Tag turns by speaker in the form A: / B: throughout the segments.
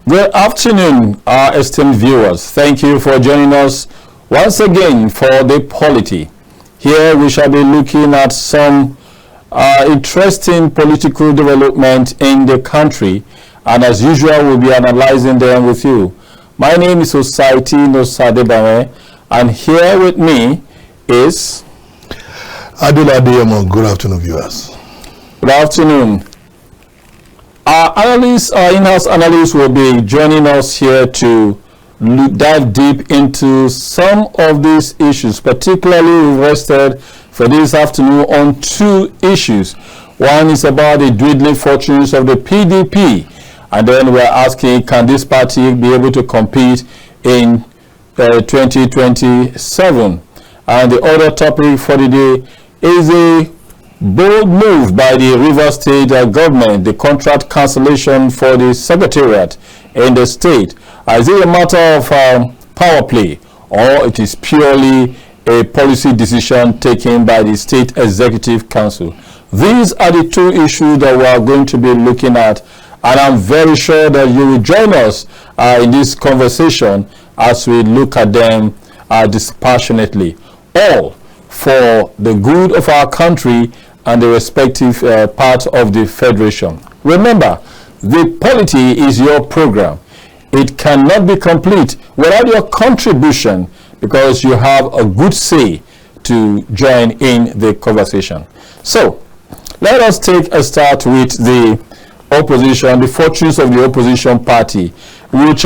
A: Good afternoon, our esteemed viewers. Thank you for joining us once again for the polity. Here we shall be looking at some interesting political development in the country, and as usual we'll be analyzing them with you. My name is OSADEBAMWEN, and here with me is
B: ADEOYE. Good afternoon, viewers.
A: Good afternoon. Our in-house analyst will be joining us here to dive deep into some of these issues. Particularly, we've rested for this afternoon on two issues. One is about the dwindling fortunes of the PDP, and then we're asking, can this party be able to compete in 2027? And the other topic for the day is a bold move by the Rivers State government, the contract cancellation for the secretariat in the state. Is it a matter of power play, or it is purely a policy decision taken by the State Executive Council? These are the two issues that we are going to be looking at, and I'm very sure that you will join us in this conversation as we look at them dispassionately, all for the good of our country and the respective part of the federation. Remember, the polity is your program. It cannot be complete without your contribution, because you have a good say to join in the conversation. So let us take a start with the opposition, the fortunes of the opposition party, which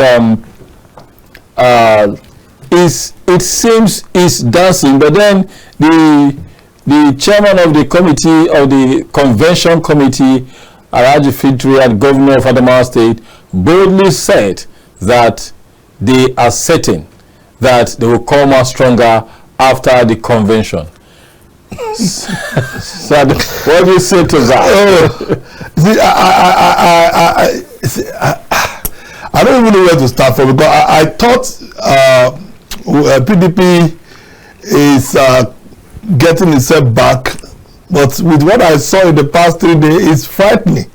A: it seems is dancing, but then the chairman of the committee, of the convention committee, FINTIRI, governor of Adamawa State, boldly said that they are certain that they will come out stronger after the convention. So what do you say to that?
B: I don't even know where to start from, because I thought PDP is getting itself back, but with what I saw in the past 3 days, it's frightening.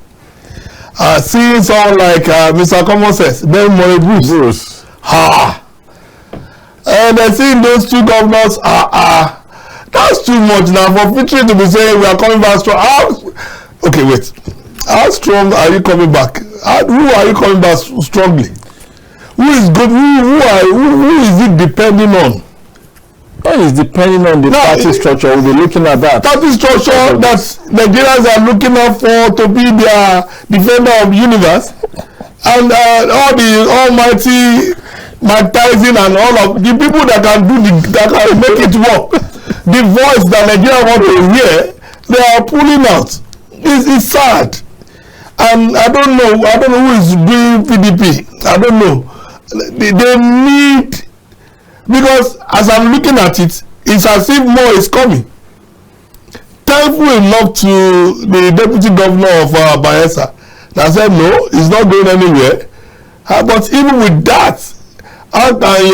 B: Seeing someone like Mr. Common says, Ben Bruce, and then seeing those two governors, that's too much now for FINTIRI to be saying we are coming back strong. Okay, wait, how strong are you coming back? Who are you coming back strongly? Who is good? Who is it depending on?
A: Well, it's depending on the party structure. We'll be looking at that.
B: Party structure that Nigerians are looking out for to be their defender of the universe, and all the almighty Mike Tyson and all of the people that can that can make it work. The voice that Nigeria want to hear, they are pulling out. It's sad, and I don't know who is doing PDP. I don't know. They need. Because as I'm looking at it, it's as if more is coming. Thankful enough to the deputy governor of Bayelsa that said no, it's not going anywhere. But even with that, how can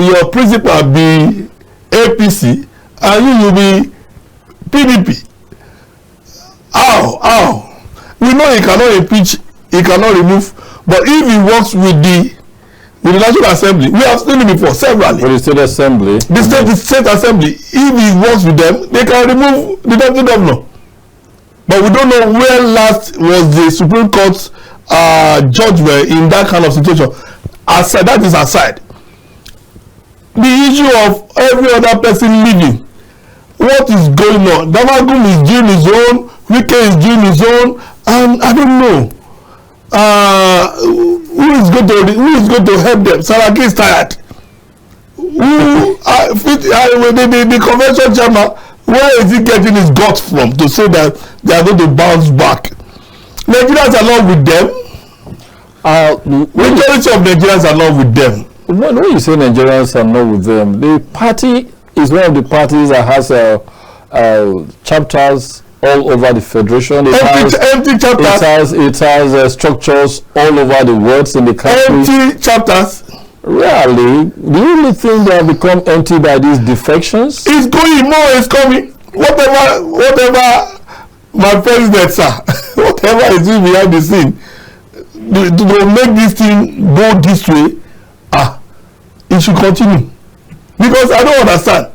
B: your principal be APC and you will be PDP? We know he cannot impeach, he cannot remove, but if he works with the National Assembly, we have seen it before severally.
A: With the State Assembly.
B: The State Assembly, if he works with them, they can remove the deputy governor. But we don't know where last was the Supreme Court's judgment in that kind of situation. Aside, that is aside. The issue of every other person leaving. What is going on? Damagum is doing his own, Wike is doing his own, and I don't know. Who is going to help them? Saraki is tired. The convention chairman, where is he getting his guts from to say that they are going to bounce back? Nigerians are not with them. Majority of Nigerians are not with them.
A: When you say Nigerians are not with them, the party is one of the parties that has chapters all over the federation.
B: Empty chapters.
A: It has structures all over the world in the country.
B: Empty chapters.
A: Really? Do you really think they have become empty by these defections?
B: It's going, more is coming. Whatever my presidents are, whatever is doing behind the scene, to make this thing go this way, it should continue. Because I don't understand.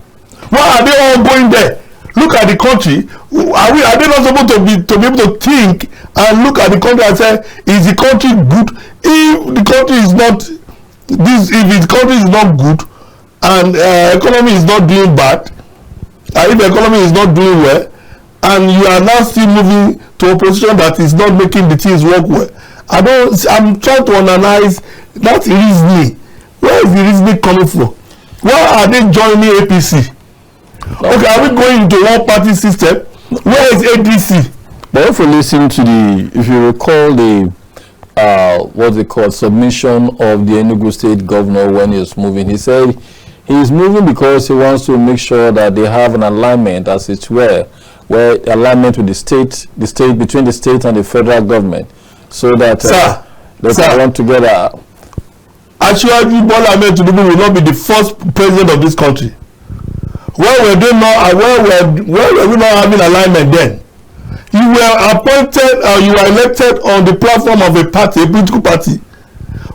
B: Why are they all going there? Look at the country. Are they not supposed to be able to think and look at the country and say, is the country good? If the country is not if the country is not good and economy is not doing bad, if the economy is not doing well, and you are now still moving to a position that is not making the things work well, I'm trying to analyze that reasoning. Where is the reasoning coming from? Why are they joining APC? Okay, are we going into one party system? Where is ADC?
A: But if you listen to if you recall the what they call submission of the Enugu State Governor when he was moving, he said he is moving because he wants to make sure that they have an alignment, as it were, where alignment with the state between the state and the federal government, so that they can run together.
B: Actually, Bola Ahmed Tinubu will not be the first president of this country. Where were we not having alignment then? You were appointed, you were elected on the platform of a party, a political party.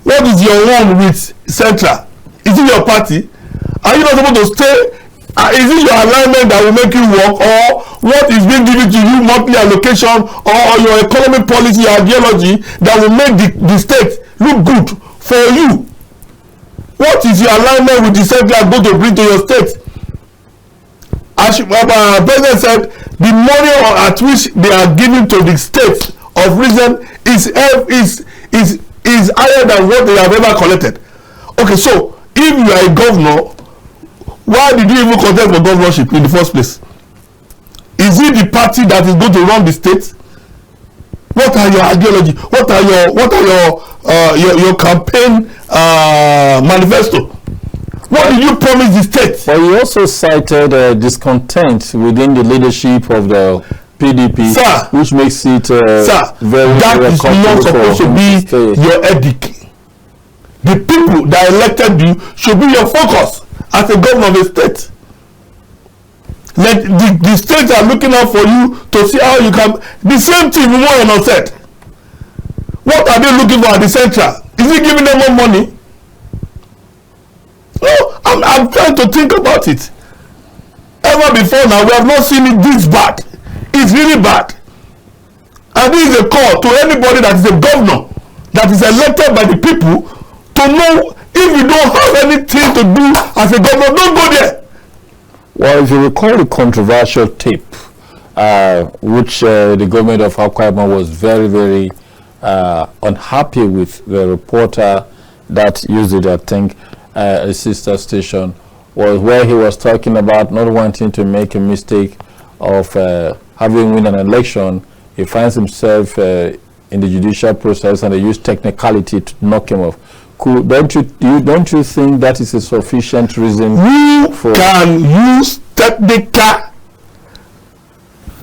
B: What is your one with Central? Is it your party? Are you not supposed to stay? Is it your alignment that will make you work, or what is being given to you, monthly allocation, or your economic policy, ideology that will make the state look good for you? What is your alignment with the Central going to bring to your state? As President said, the money at which they are giving to the state of reason is higher than what they have ever collected. Okay, so if you are a governor, why did you even contest for governorship in the first place? Is it the party that is going to run the state? What are your ideology? What are your campaign manifesto? What did you promise the state?
A: But you also cited discontent within the leadership of the PDP,
B: sir,
A: which makes it very
B: that is not supposed to be your edict. The people that elected you should be your focus as a governor of a state. Like the states are looking out for you to see how you can. The same thing Umoyana said. What are they looking for at the central? Is he giving them more money? No, I'm trying to think about it. Ever before now, we have not seen it this bad. It's really bad. And this is a call to anybody that is a governor, that is elected by the people, to know if you don't have anything to do as a governor, don't go there.
A: Well, if you recall the controversial tape, which the government of Akwa Ibom was very, very unhappy with, the reporter that used it, I think, a sister station, was where he was talking about not wanting to make a mistake of having won an election. He finds himself in the judicial process, and they use technicality to knock him off. Don't you think that is a sufficient reason?
B: Who can use technical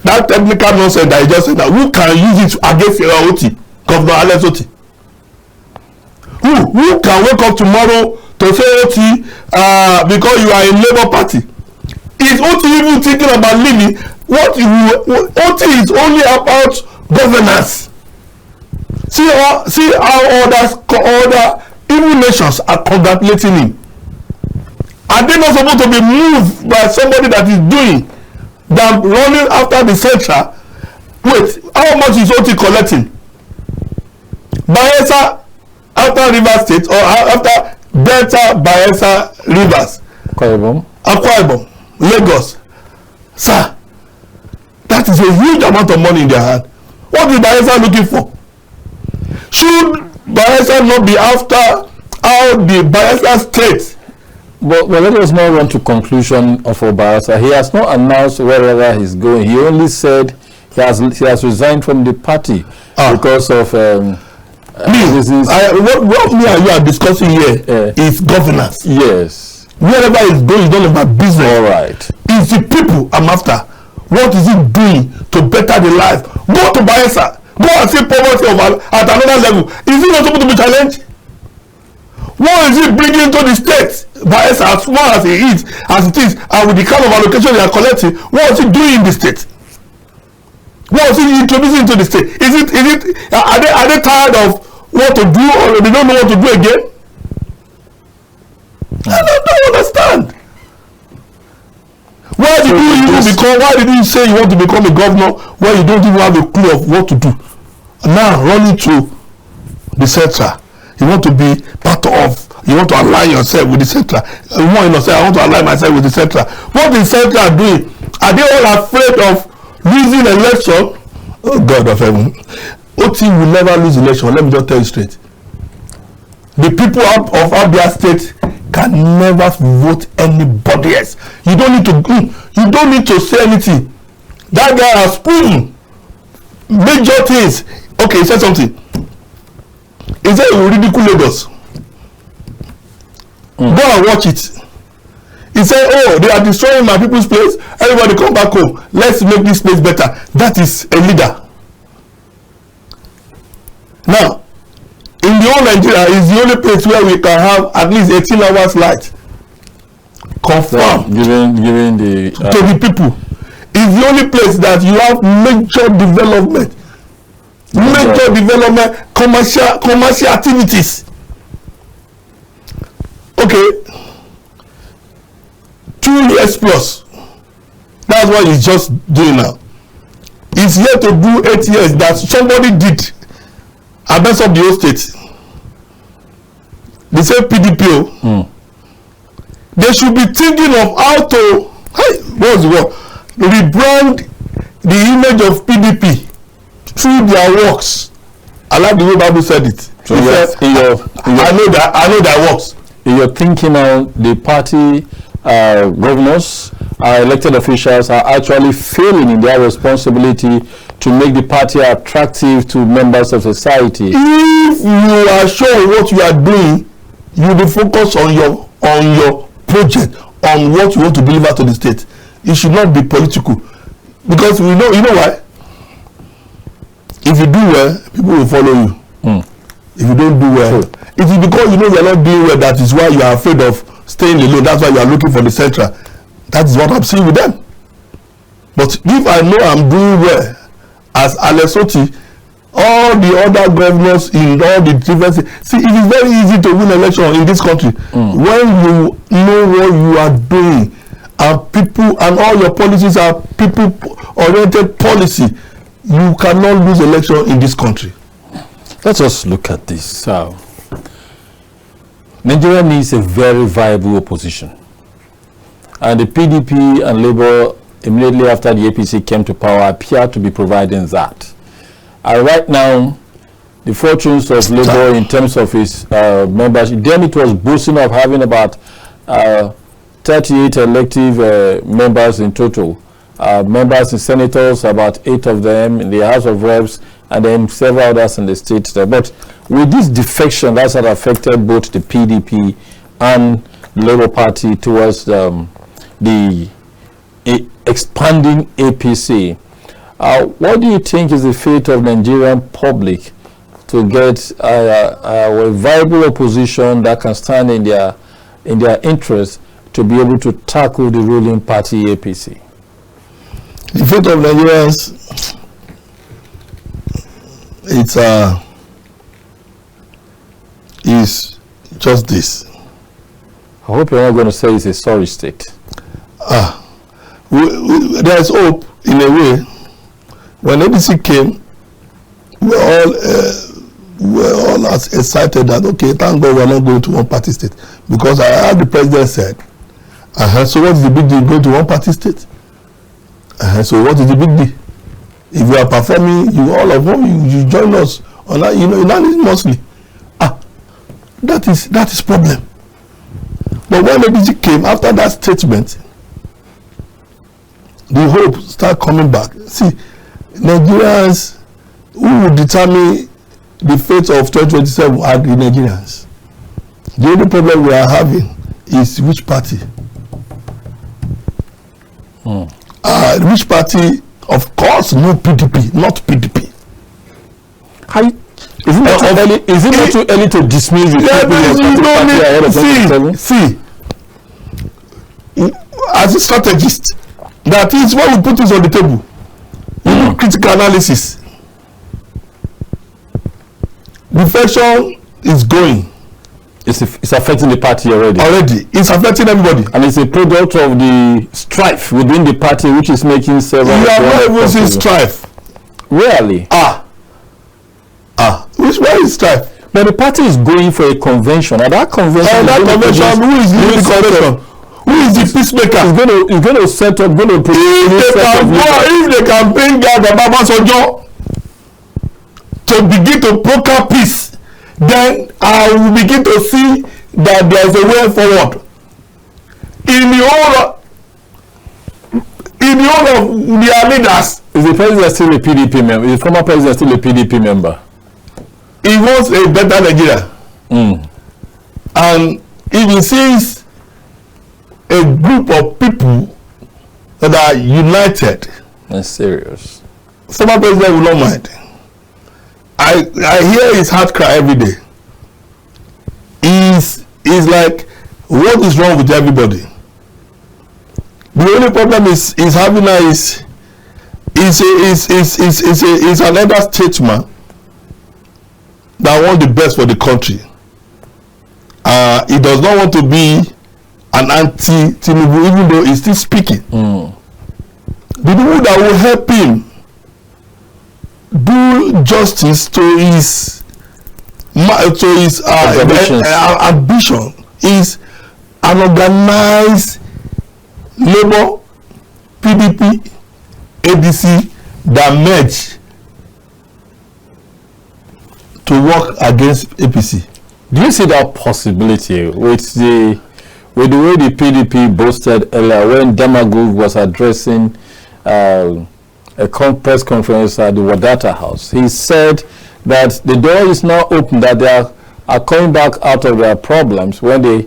B: nonsense that you just said? That who can use it against Oti, Governor Alex Oti? Who can wake up tomorrow to say Oti because you are in Labour Party? Is Oti even thinking about living? Oti is only about governance. See how other even nations are congratulating him. Are they not supposed to be moved by somebody that is doing than running after the central? Wait, how much is Oti collecting? Bayelsa after Rivers State, or after Delta Bayelsa Rivers? Akwa Ibom, Lagos. Sir, that is a huge amount of money in their hand. What is Bayelsa looking for? Should Bayelsa not be after how the Bayelsa state?
A: But let us not run to conclusion of Bayelsa. He has not announced wherever he's going. He only said he has resigned from the party because of
B: what me and you are discussing here is governance.
A: Yes.
B: Wherever he's going is none of my business.
A: All right.
B: It's the people I'm after. What is he doing to better the life? Go to Bayelsa. Go and see poverty at another level. Is he not supposed to be challenged? What is he bringing to the state? Bayelsa, as small as it is, and with the kind of allocation they are collecting, what is he doing in the state? What is he introducing to the state? Are they tired of what to do or they don't know what to do again? I don't understand. Why did you say you want to become a governor when you don't even have a clue of what to do? Now running to the central, you want to be part of, you want to align yourself with the central. I want to align myself with the central. What is central doing? Are they all afraid of losing election? Oh God of heaven. OT will never lose election. Let me just tell you straight. The people of Abia State can never vote anybody else. You don't need to say anything. That guy has proven major things. Okay, he said something. He said he will ridicule Lagos. Go and watch it. He said, oh, they are destroying my people's place. Everybody come back home. Let's make this place better. That is a leader. Now, in the whole Nigeria is the only place where we can have at least 18 hours light. Confirm.
A: Giving the
B: to the people. It's the only place that you have major development. Major development, commercial activities. Okay. 2 years plus. That's what he's just doing now. He's here to do 8 years that somebody did. I mess up the whole state. They say PDP. They should be thinking of how to rebrand the image of PDP through their works. I like the way Bible said it. So I know that works.
A: In your thinking now, the party governors, elected officials are actually failing in their responsibility to make the party attractive to members of society.
B: If you are sure what you are doing, you will be focused on your project, on what you want to deliver to the state. It should not be political, because you know why? If you do well, people will follow you. If you don't do well, it is because you know you are not doing well. That is why you are afraid of staying alone. That's why you are looking for the central. That is what I'm seeing with them. But if I know I'm doing well as Alesoti, all the other governors in all the different, see, it is very easy to win election in this country when you know what you are doing, and people and all your policies are people-oriented policy. You cannot lose election in this country.
A: Let us look at this. Nigeria needs a very viable opposition, and the PDP and Labour, immediately after the APC came to power, appear to be providing that. Right now, the fortunes of Labour in terms of its members, then it was boasting of having about 38 elective members in total. Members and senators, about 8 of them in the House of Reps, and then several others in the state there. But with this defection, that's had affected both the PDP and the Labour Party towards the expanding APC. What do you think is the fate of Nigerian public to get a viable opposition that can stand in their interest to be able to tackle the ruling party APC?
B: The fate of Nigerians, is just this.
A: I hope you're not going to say it's a sorry state.
B: There's hope in a way. When ABC came, we were all as excited that, okay, thank God we're not going to one party state. Because I heard the president said, so what is the big deal going to one party state? So what is the big deal? If you are performing, all of them, you join us on that, unanimously. That is problem. But when ABC came, after that statement, the hope start coming back. See, Nigerians, who will determine the fate of 2027 are the Nigerians. The only problem we are having is which party. Which party? Of course, no PDP, not PDP.
A: Is it not too early to dismiss the
B: See, as a strategist, that is why we put this on the table. We do critical analysis. defection is going.
A: It's affecting the party already.
B: It's affecting everybody.
A: And it's a product of the strife within the party, which is making several.
B: You have not even seen strife.
A: Really?
B: Where is strife?
A: But the party is going for a convention. At that convention,
B: who is leading the convention? Who is the peacemaker?
A: He's going to set up.
B: If they can bring down the Baba Sojo to begin to broker peace, then I will begin to see that there is a way forward. In the whole of their leaders.
A: Is the president still a PDP member? Is the former president still a PDP member?
B: He wants a better Nigeria. And if he sees a group of people that are united,
A: that's serious.
B: Former president will not mind. I hear his heart cry every day. He's like, what is wrong with everybody? The only problem is having is an elder statesman that wants the best for the country. He does not want to be an anti-Tinubu, even though he's still speaking. The people that will help him do justice to his ambition is an organized Labour, PDP, ADC that merge to work against APC.
A: Do you see that possibility with the way the PDP boasted earlier when Demagogue was addressing a press conference at the Wadata House? He said that the door is now open, that they are coming back out of their problems when they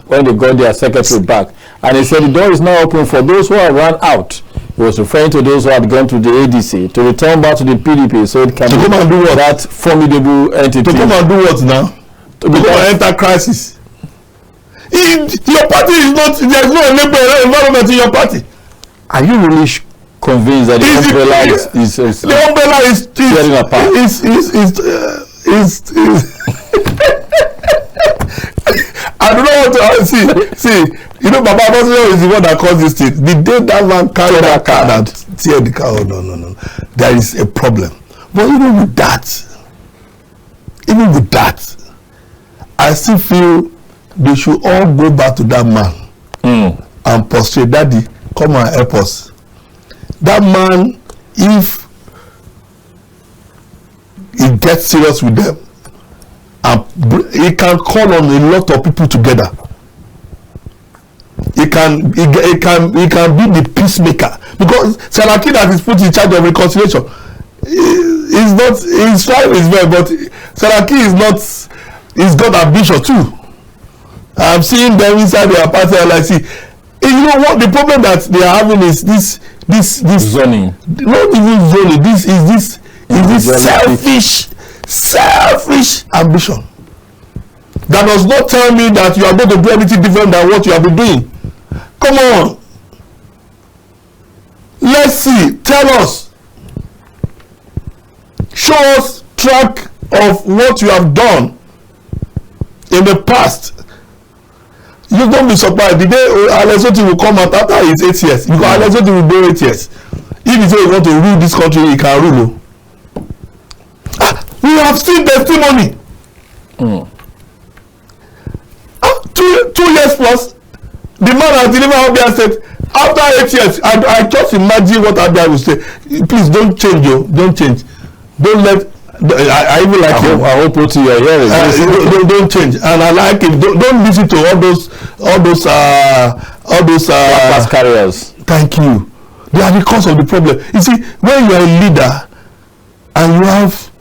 A: got their secretary back. And he said the door is now open for those who have run out. He was referring to those who had gone to the ADC to return back to the PDP, so it can be
B: come and do what?
A: That formidable entity.
B: To come and do what now? To come and enter crisis. Your party is not, there is no environment in your party.
A: Are you really convinced that the umbrella is tearing apart?
B: I don't know what to see. You know, Baba Boswell is the one that caused this thing. The day that man carried that car and tear the car, oh no, there is a problem. But even with that, I still feel they should all go back to that man and prostrate. Daddy, come and help us. That man, if he gets serious with them, and he can call on a lot of people together. He can be the peacemaker, because Saraki that is put in charge of reconciliation is not, his tribe is well, but Saraki is not. He's got ambition too. I'm seeing them inside their party, and I see. You know what the problem that they are having is this
A: zoning.
B: Not even zoning. This is selfish ambition that does not tell me that you are going to do anything different than what you have been doing. Come on, let's see. Tell us, show us track of what you have done in the past. You don't be surprised the day ANALYST will come out after his 8 years. Because ANALYST will do 8 years. If he say he want to rule this country, he can rule. We have seen testimony. 2 years plus, the man has delivered Abia State. After 8 years, I just imagine what Abia will say. Please don't change, don't change. Don't let. I even like him.
A: I hope what you are hearing.
B: Don't change, and I like him. Don't listen to all those
A: pass carriers.
B: Thank you. They are the cause of the problem. You see, when you are a leader and you have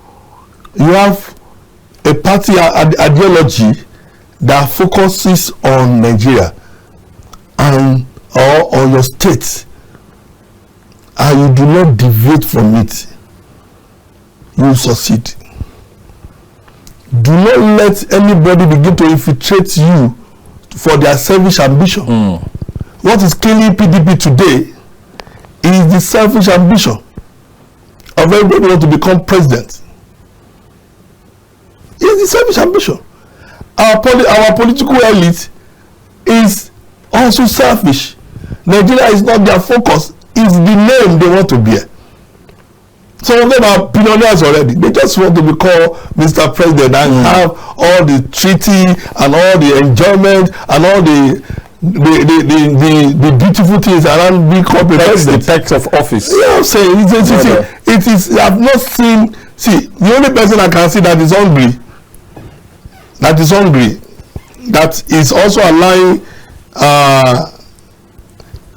B: a party ideology that focuses on Nigeria and or on your state, and you do not deviate from it, you will succeed. Do not let anybody begin to infiltrate you for their selfish ambition. What is killing PDP today is the selfish ambition of everybody want to become president. It's the selfish ambition. Our political elite is also selfish. Nigeria is not their focus. It's the name they want to bear. Some of them are billionaires already. They just want to be called Mr. President and have all the treaty and all the enjoyment and all the beautiful things around being called president.
A: The perks of office.
B: Yeah, I'm saying it is. I've not seen. See, the only person I can see that is hungry, that is also allowing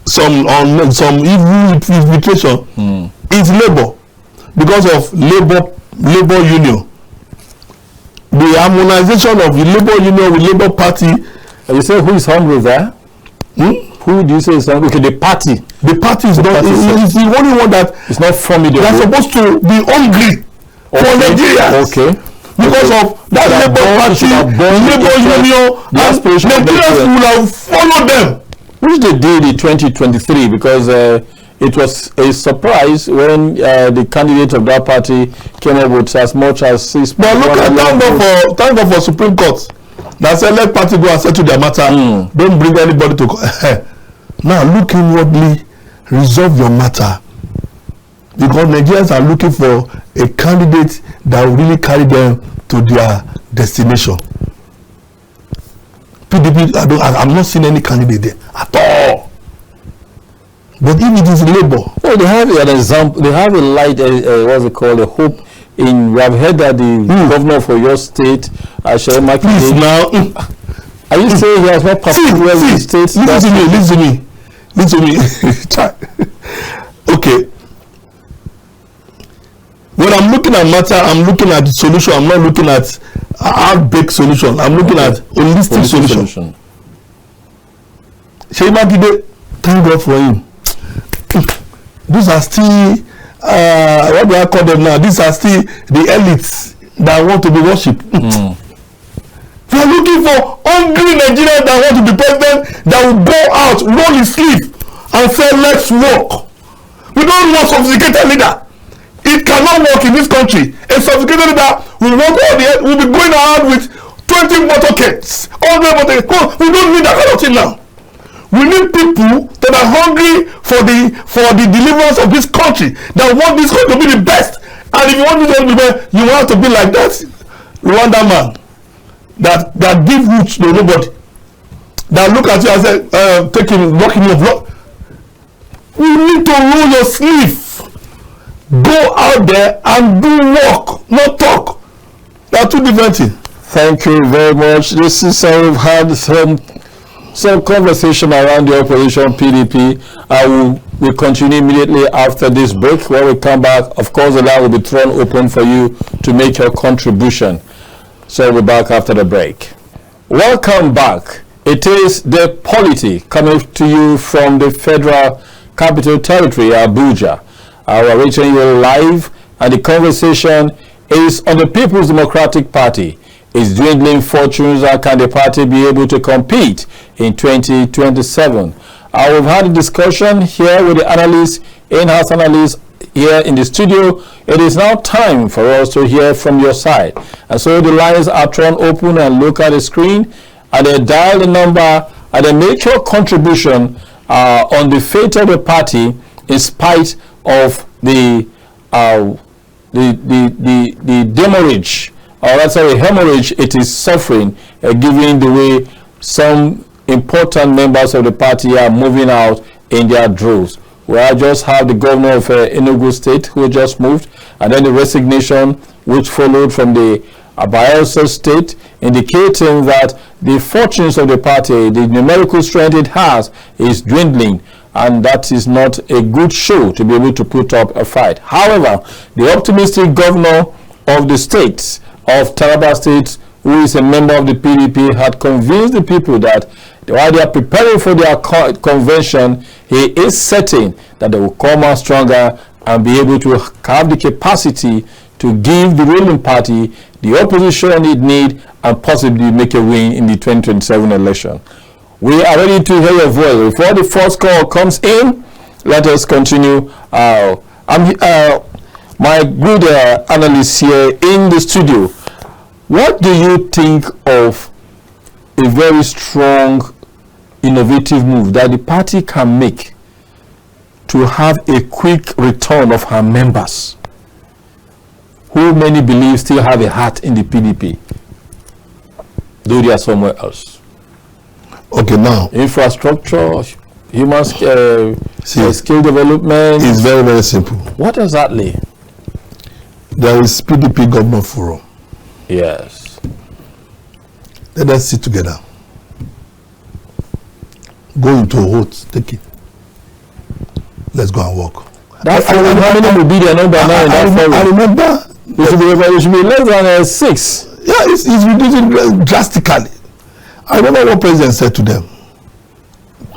B: some evil infiltration is Labour, because of Labour Union. The harmonization of the Labour Union with Labour Party.
A: You say who is hungry there? Who do you say is hungry? Okay, the party. The party is not. It's the only one that is not formidable. They are supposed to be hungry for Nigerians. Okay. Because of that Labour Party, Labour Union, and Nigerians will have followed them. Which they did in 2023, because it was a surprise when the candidate of that party came up with as much as 6. But look at thank God for Supreme Court that said let party go and settle their matter. Don't bring anybody to now look inwardly, resolve your matter, because Nigerians are looking for a candidate that will really carry them to their destination. PDP, I'm not seeing any candidate there at all. But if it is Labour, oh, they have an example. They have a light. What's it called? A hope. We have heard that the governor for your state, REMARK. Please now, are you saying he has not performed well in the state? Listen to me. Okay. When I'm looking at matter, I'm looking at the solution. I'm not looking at half-baked solution. I'm looking at holistic solution. REMARK, thank God for him. These are still what do I call them now? These are still the elites that want to be worshipped. We are looking for hungry Nigerians that want to be president, that will go out, roll his sleeve, and say, let's work. We don't want sophisticated leader. It cannot work in this country. A sophisticated leader will be going around with 20 motorcades, 100 motorcades. We don't need that kind of thing now. We need people that are hungry for the deliverance of this country, that want this country to be the best. And if you want this country to be best, you want to be like that Rwanda man that give roots to nobody, that look at you and say, walking your block. You need to roll your sleeve, go out there and do work, not talk. They are two different things. Thank you very much. This is how we've had some conversation around the opposition PDP. We'll continue immediately after this break. When we come back, of course, the line will be thrown open for you to make your contribution. So we'll be back after the break. Welcome back. It is The Polity coming to you from the Federal Capital Territory, Abuja. We're reaching you live, and the conversation is on the People's Democratic Party. Is dwindling fortunes, and can the party be able to compete in 2027? We've had a discussion here with the analysts, in-house analysts here in the studio. It is now time for us to hear from your side. And so the lines are thrown open, and look at the screen, and then dial the number, and then make your contribution on the fate of the party in spite of the demurrage, or let's say hemorrhage it is suffering, given the way some important members of the party are moving out in their droves. We just have the governor of Enugu State who just moved, and then the resignation which followed from the Bayelsa State, indicating that the fortunes of the party, the numerical strength it has, is dwindling, and that is not a good show to be able to put up a fight. However, the optimistic governor of the state of Taraba State, who is a member of the PDP, had convinced the people that while they are preparing for their convention, he is certain that they will come out stronger and be able to have the capacity to give the ruling party the opposition it needs and possibly make a win in the 2027 election. We are ready to hear your voice. Before the first call comes in, let us continue. My good analyst here in the studio. What do you think of a very strong, innovative move that the party can make to have a quick return of her members, who many believe still have a heart in the PDP, though they are somewhere else?
B: Okay, now
A: infrastructure, human skill development.
B: It's very, very simple.
A: What exactly?
B: There is PDP government forum.
A: Yes.
B: Let us sit together. Go into a vote, take it. Let's go and work.
A: That forum, how many will be there number now in that forum?
B: I remember.
A: It should be less than 6.
B: Yeah, it's reducing drastically. I remember what president said to them.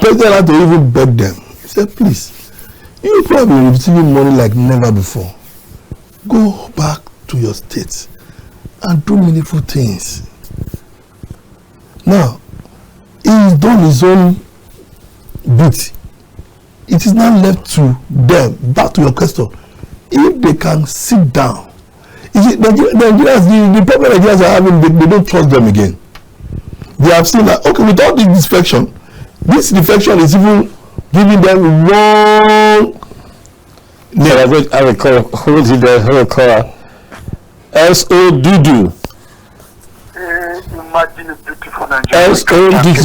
B: President had to even beg them. He said, please, you probably be receiving money like never before. Go back to your state and do meaningful things. Now, he's done his own bit. It is now left to them. Back to your question. If they can sit down. You see, the problem Nigerians are having, they don't trust them again. They have seen that, okay, without this defection is even giving them wrong.
A: I will call S.O.
C: Imagine a beautiful Nigeria.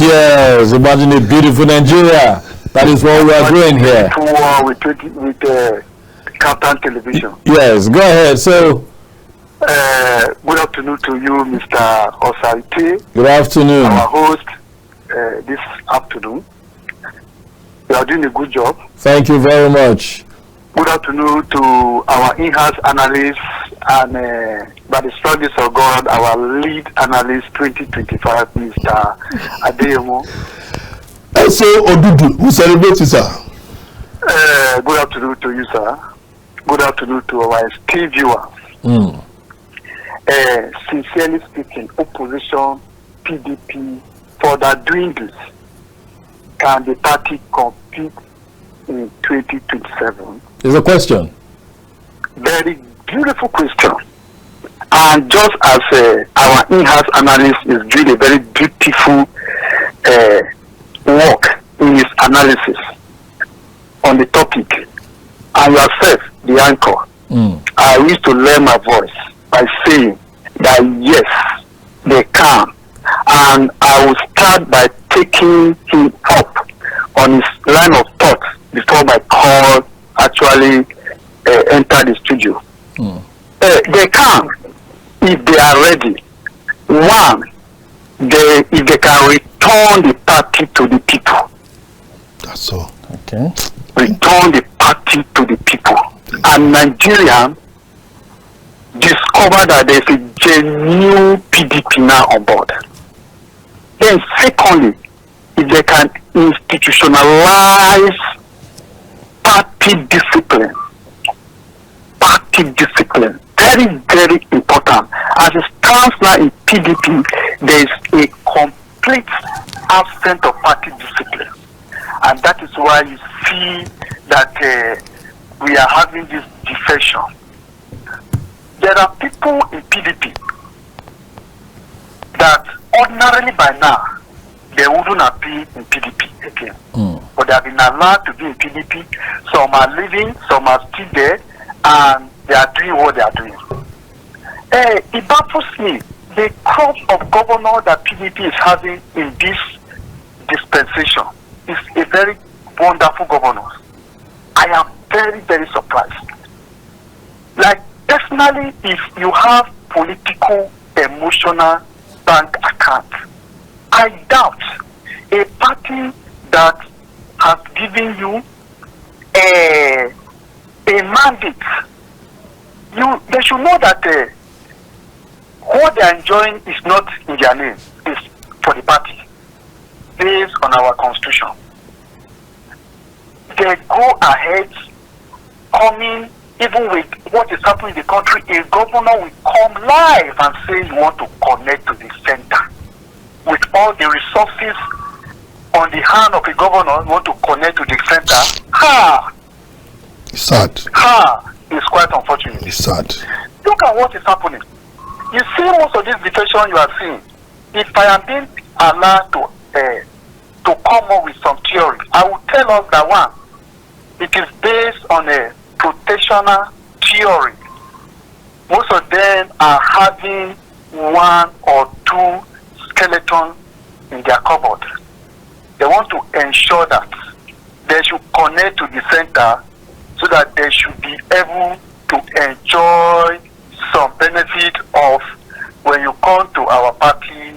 A: Yes, imagine a beautiful Nigeria. That is what we are doing here.
C: With Captain Television.
A: Yes, go ahead. So,
C: good afternoon to you, Mr. OSARETIN.
A: Good afternoon.
C: Our host this afternoon. You are doing a good job.
A: Thank you very much.
C: Good afternoon to our in-house analyst and by the struggles of God, our lead analyst 2025, Mr. ADEOYE.
B: So, Odudu, who celebrates you, sir?
C: Good afternoon to you, sir. Good afternoon to our esteemed viewers. Sincerely speaking, opposition, PDP, for the Dwindles, can the party compete in 2027?
A: There's a question.
C: Very beautiful question. And just as our in-house analyst is doing a very beautiful work in his analysis on the topic, and yourself, the anchor, I wish to learn my voice by saying that yes, they can. And I will start by taking him up on his line of thought before my call actually enter the studio. They can, if they are ready. One, if they can return the party to the people.
B: That's all.
A: Okay.
C: Return the party to the people. And Nigerian discover that there's a genuine PDP now on board. Then secondly, if they can institutionalize party discipline, very, very important. As it stands now in PDP, there is a complete absence of party discipline. And that is why you see that we are having this defection. There are people in PDP that ordinarily by now, they wouldn't have been in PDP again. But they have been allowed to be in PDP. Some are living, some are still there, and they are doing what they are doing. It baffles me, the crop of governor that PDP is having in this dispensation is a very wonderful governor. I am very, very surprised. Like, personally, if you have political, emotional bank account, I doubt a party that has given you a mandate, they should know that what they are enjoying is not in their name, it's for the party, based on our constitution. They go ahead, coming, even with what is happening in the country, a governor will come live and say you want to connect to the center. With all the resources on the hand of a governor, you want to connect to the center.
B: Sad.
C: It's quite unfortunate.
B: It's sad.
C: Look at what is happening. You see most of this defection you are seeing. If I am being allowed to come up with some theory, I will tell us that one, it is based on a rotational theory. Most of them are having one or two skeletons in their cupboard. They want to ensure that they should connect to the center so that they should be able to enjoy some benefit of when you come to our party,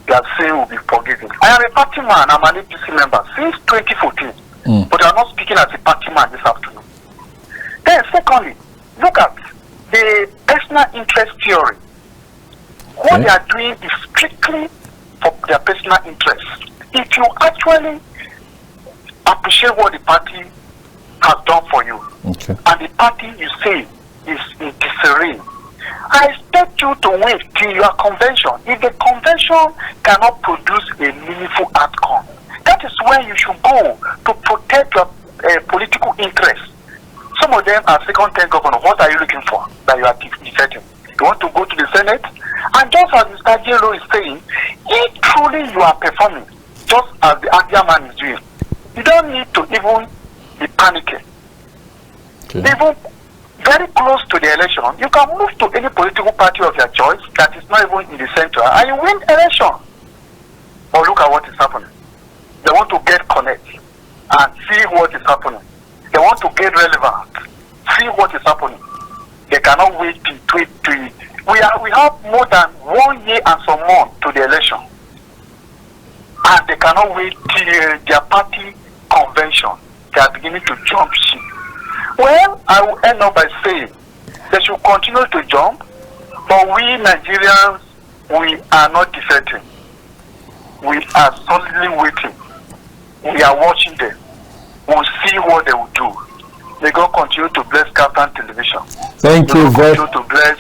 C: their sin will be forgiven. I am a party man, I'm an APC member since 2014, but I'm not speaking as a party man this afternoon. Then secondly, look at the personal interest theory. What they are doing is strictly for their personal interest. If you actually appreciate what the party has done for you, and the party you say is in disarray, I expect you to wait till your convention. If the convention cannot produce a meaningful outcome, that is where you should go to protect your political interests. Some of them are second-term governors. What are you looking for that you are defending? You want to go to the Senate? And just as Mr. ADEOLU is saying, if truly you are performing, just as the Adia man is doing, you don't need to even be panicking. Even very close to the election, you can move to any political party of your choice that is not even in the center, and you win election. But look at what is happening. They want to get connect and see what is happening. They want to get relevant, see what is happening. They cannot wait to it. We have more than 1 year and some months to the election, and they cannot wait till their party convention. They are beginning to jump ship. Well, I will end up by saying they should continue to jump, but we Nigerians, we are not deserting. We are solidly waiting. We are watching them. We'll see what they will do. May God continue to bless Captain Television.
A: Thank you very
C: much. To bless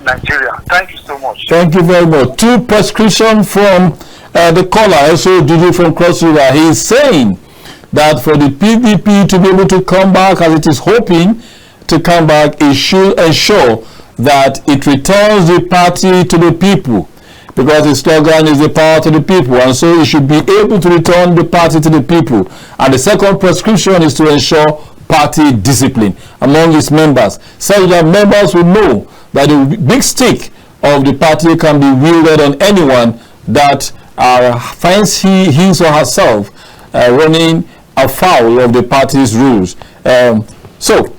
C: Nigeria. Thank you so much.
A: Thank you very much. 2 prescriptions from the caller, also Juju from Cross River. He is saying that for the PDP to be able to come back as it is hoping to come back, it should ensure that it returns the party to the people, because the slogan is the power to the people, and so it should be able to return the party to the people. And the second prescription is to ensure party discipline among its members, so that members will know that the big stick of the party can be wielded on anyone that finds his or herself running afoul of the party's rules. So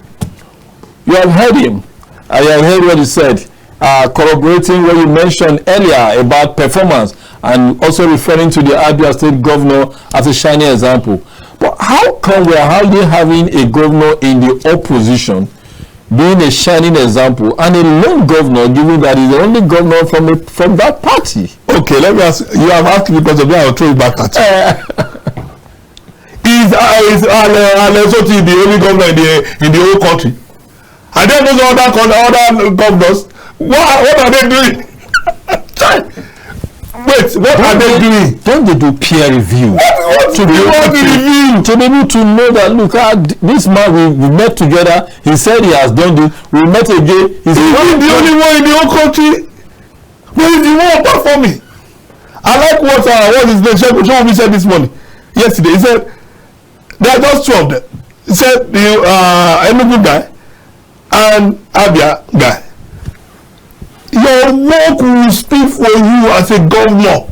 A: you have heard him. I have heard what he said, corroborating what you mentioned earlier about performance, and also referring to the Abia State governor as a shining example. But how come we are hardly having a governor in the opposition being a shining example, and a lone governor, given that he's the only governor from that party?
B: Okay, let me ask. You have asked me because of that. I'll throw it back at you. Is Lesotho the only governor in the whole country? And then those other governors, what are they doing? Wait, what are they doing?
A: Don't they do peer review?
B: To be
A: able to know that, look, this man we met together, he said he has done this, we met again.
B: He's the only one in the whole country. But he's the one performing. I like what his name Segun said this morning. Yesterday, he said there are just 2 of them. He said the Enugu guy and Abia guy. Your work will speak for you as a governor.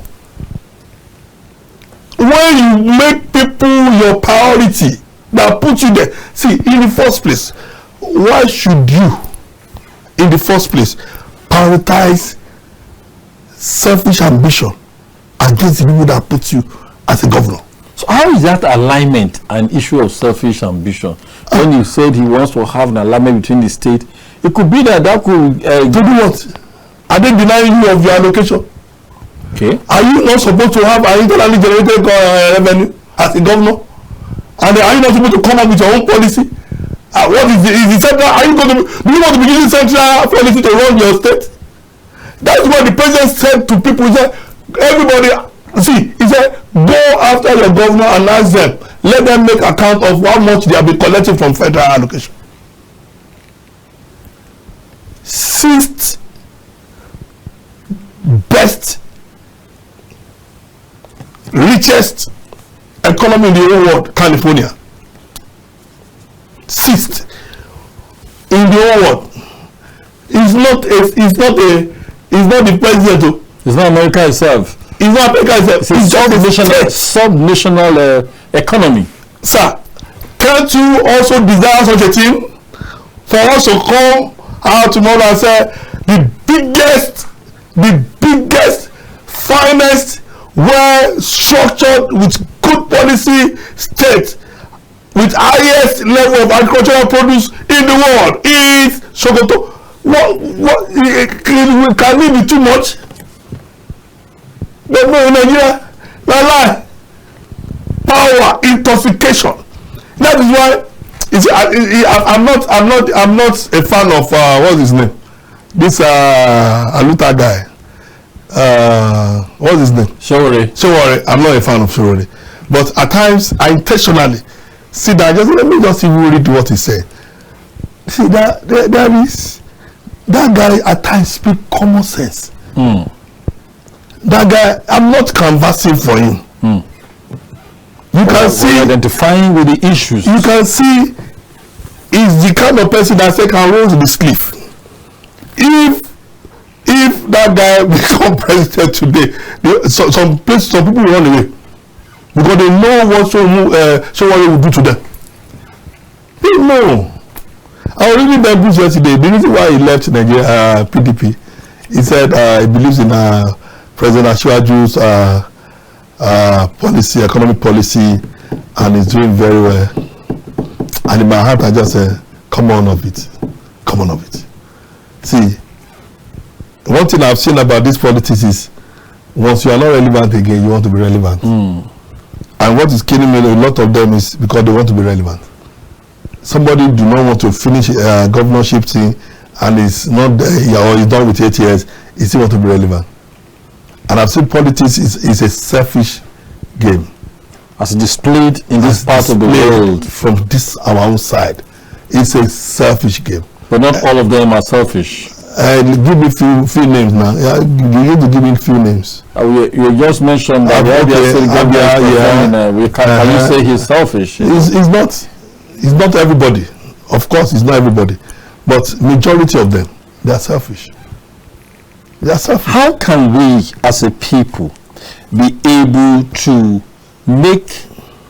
B: When you make people your priority that put you there. See, in the first place, why should you, in the first place, prioritize selfish ambition against the people that put you as a governor?
A: So how is that alignment an issue of selfish ambition? When you said he wants to have an alignment between the state, it could be that could
B: to do what? Are they denying you of your allocation?
A: Okay.
B: Are you not supposed to have an internally generated revenue as a governor? And are you not supposed to come up with your own policy? What is the central? Are you going to? Do you want to be using central policy to run your state? That's what the president said to people. He said, everybody, see, he said, go after your governor and ask them. Let them make account of how much they have been collecting from federal allocation. best, richest economy in the whole world, California. 6th in the whole world. It's not the president.
A: It's not America itself.
B: It's not America itself.
A: It's just subnational economy.
B: Sir, can't you also desire such a thing for us to come out tomorrow and say the biggest, finest, well structured with good policy state with highest level of agricultural produce in the world is Sokoto? Can it be too much? But no, in Nigeria, lie. Power intoxication. That is why I'm not a fan of what's his name? This Aluta guy. What's his name? Showore. I'm not a fan of Showore. But at times I intentionally see that. Let me just even read what he said. See that there is that guy at times speak common sense. That guy, I'm not canvassing for him. You can see
A: identifying with the issues.
B: You can see he's the kind of person that can roll to the sleeve. If that guy become president today, some people run away because they know what Showore will do to them. They know. I was reading that book yesterday. The reason why he left Nigeria, PDP, he said he believes in President Asiwaju's policy, economic policy, and is doing very well. And in my heart, I just said, come on of it. See, one thing I've seen about this politics is once you are not relevant again, you want to be relevant. And what is killing me, a lot of them, is because they want to be relevant. Somebody do not want to finish a governorship thing and is not there or is done with 8 years, he still want to be relevant. And I've seen politics is a selfish game.
A: As displayed in this part of the world.
B: From this our own side. It's a selfish game.
A: But not all of them are selfish.
B: Give me few names now. Yeah, you need to give me few names.
A: You just mentioned that can you say he's selfish?
B: It's not everybody. Of course, it's not everybody. But majority of them, they are selfish.
A: How can we as a people be able to make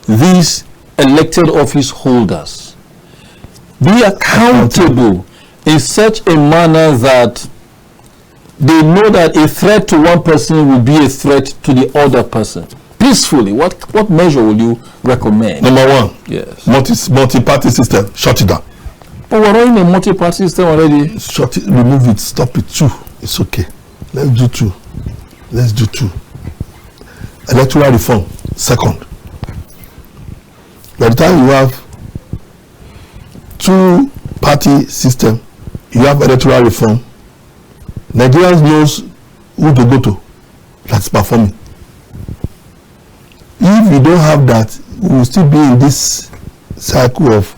A: these elected office holders be accountable in such a manner that they know that a threat to one person will be a threat to the other person? Peacefully, what measure will you recommend?
B: Number one,
A: yes,
B: multi-party system, shut it down.
A: But we're running a multi-party system already.
B: Shut it, remove it, stop it. 2, it's okay. Let's do 2. Electoral reform, second. By the time you have 2-party system, you have electoral reform, Nigerians knows who to go to that's performing. If you don't have that, we will still be in this cycle of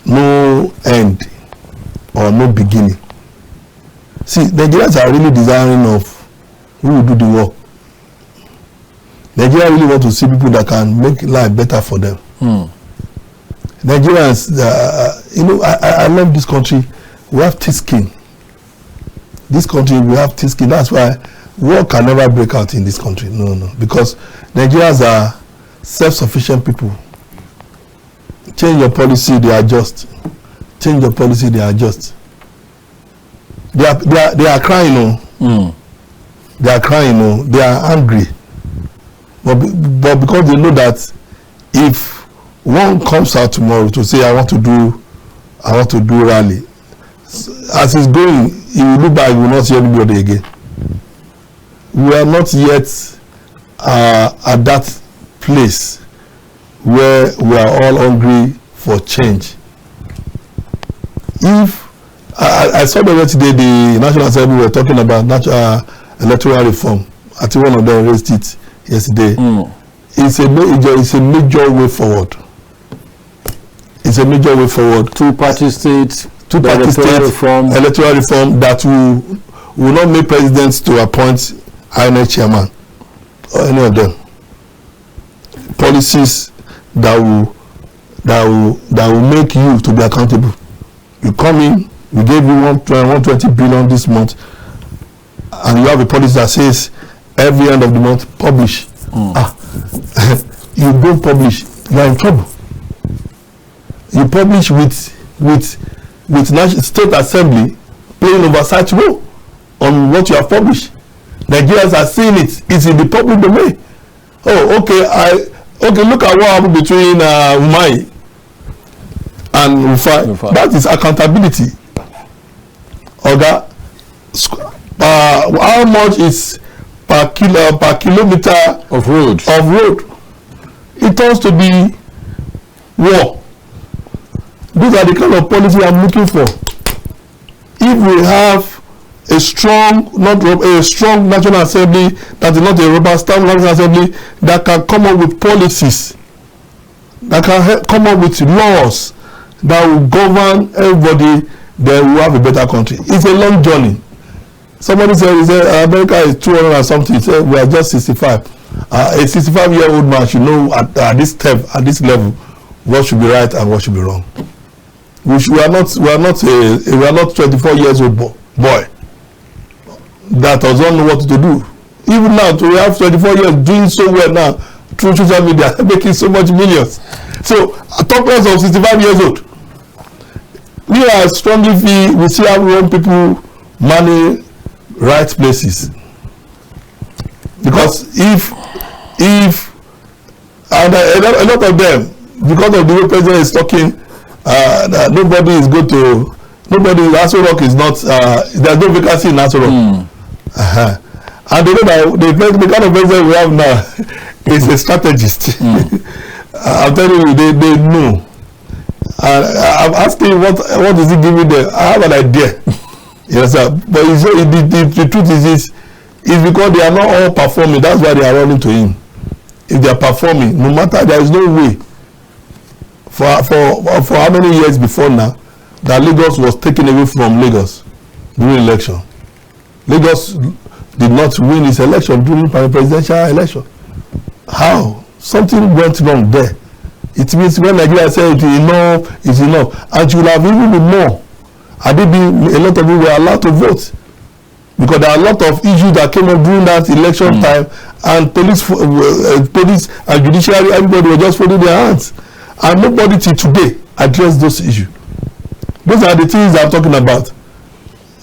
B: no end or no beginning. See, Nigerians are really desiring of who will do the work. Nigeria really want to see people that can make life better for them. Nigerians, I love this country. We have thick skin. This country, we have thick skin. That's why war can never break out in this country. No. Because Nigerians are self-sufficient people. Change your policy, they adjust. Change your policy, they adjust. They are crying, They are crying, They are angry. But because they know that if one comes out tomorrow to say I want to do rally, as it's going, he will look back, he will not see anybody again. We are not yet at that place where we are all hungry for change. If I saw the today, the National Assembly were talking about electoral reform. I think one of them raised it yesterday. It's a major way forward. It's a major way forward.
A: Two-party state
B: electoral reform that will will not make presidents to appoint INEC chairman or any of them. Policies that will make you to be accountable. You come in, we gave you 120 billion this month, and you have a policy that says every end of the month publish. You don't publish, you are in trouble. You publish with national state assembly playing oversight role on what you have published. Nigerians are seeing it. It's in the public domain. Oh, okay. Look at what happened between UMAR and Rufai. That is accountability. Oga, how much is per kilometer
A: of road?
B: It turns to be war. These are the kind of policy I'm looking for. If we have a strong National Assembly that is not a rubber stamp National Assembly that can come up with policies, that can come up with laws that will govern everybody, then we have a better country. It's a long journey. Somebody said America is 200 and something. He said we are just 65. A 65-year-old man should know at this level, what should be right and what should be wrong. We are not 24 years old boy that doesn't know what to do. Even now, we have 24 years doing so well now through social media, making so much millions. So, talk less of 65 years old. We are strongly feel we see how young people money right places. Because if and a lot of them, because of the way president is talking, nobody is going to. Aso Rock is not. There's no vacancy in Aso Rock. And they know that the kind of president we have now is a strategist. I'm telling you, they know. I'm asking what is he giving them? I have an idea. Yes, sir. But the truth is this: it's because they are not all performing. That's why they are running to him. If they are performing, no matter, there is no way. For how many years before now that Lagos was taken away from Lagos during election? Lagos did not win its election during presidential election. How? Something went wrong there. It means when Nigeria said it's enough, and you will have even been more. Had it been a lot of people were allowed to vote, because there are a lot of issues that came up during that election time, and police and judiciary, everybody were just folding their hands, and nobody till today addressed those issues. Those are the things I'm talking about,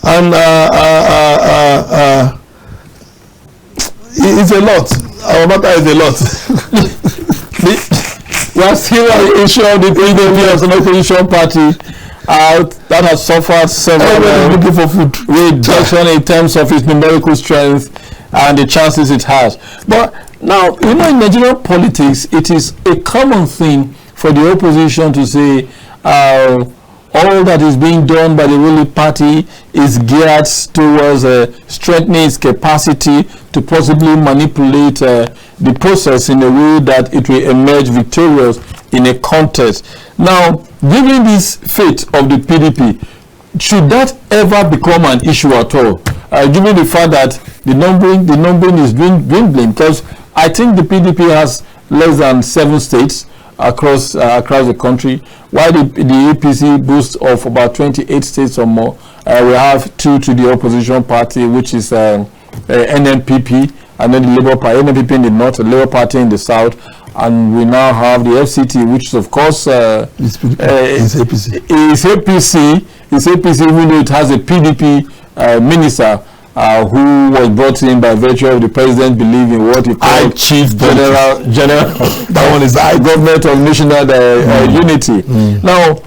B: and it's a lot. Our matter is a lot.
A: We are still on the issue of the PDP as an opposition party that has suffered several reduction in terms of its numerical strength and the chances it has. But now, in Nigerian politics, it is a common thing for the opposition to say all that is being done by the ruling party is geared towards strengthening its capacity to possibly manipulate the process in a way that it will emerge victorious in a contest. Now, given this fate of the PDP, should that ever become an issue at all? Given the fact that the numbering is dwindling, because I think the PDP has less than 7 states across the country, while the APC boasts of about 28 states or more. We have 2 to the opposition party, which is NNPP, and then the Labour Party, NNPP in the north, the Labour Party in the south, and we now have the FCT, which is of course it's APC. It's APC, even though it has a PDP minister who was brought in by virtue of the president believing what he called
B: chief
A: general
B: that one is
A: government of national unity. Now,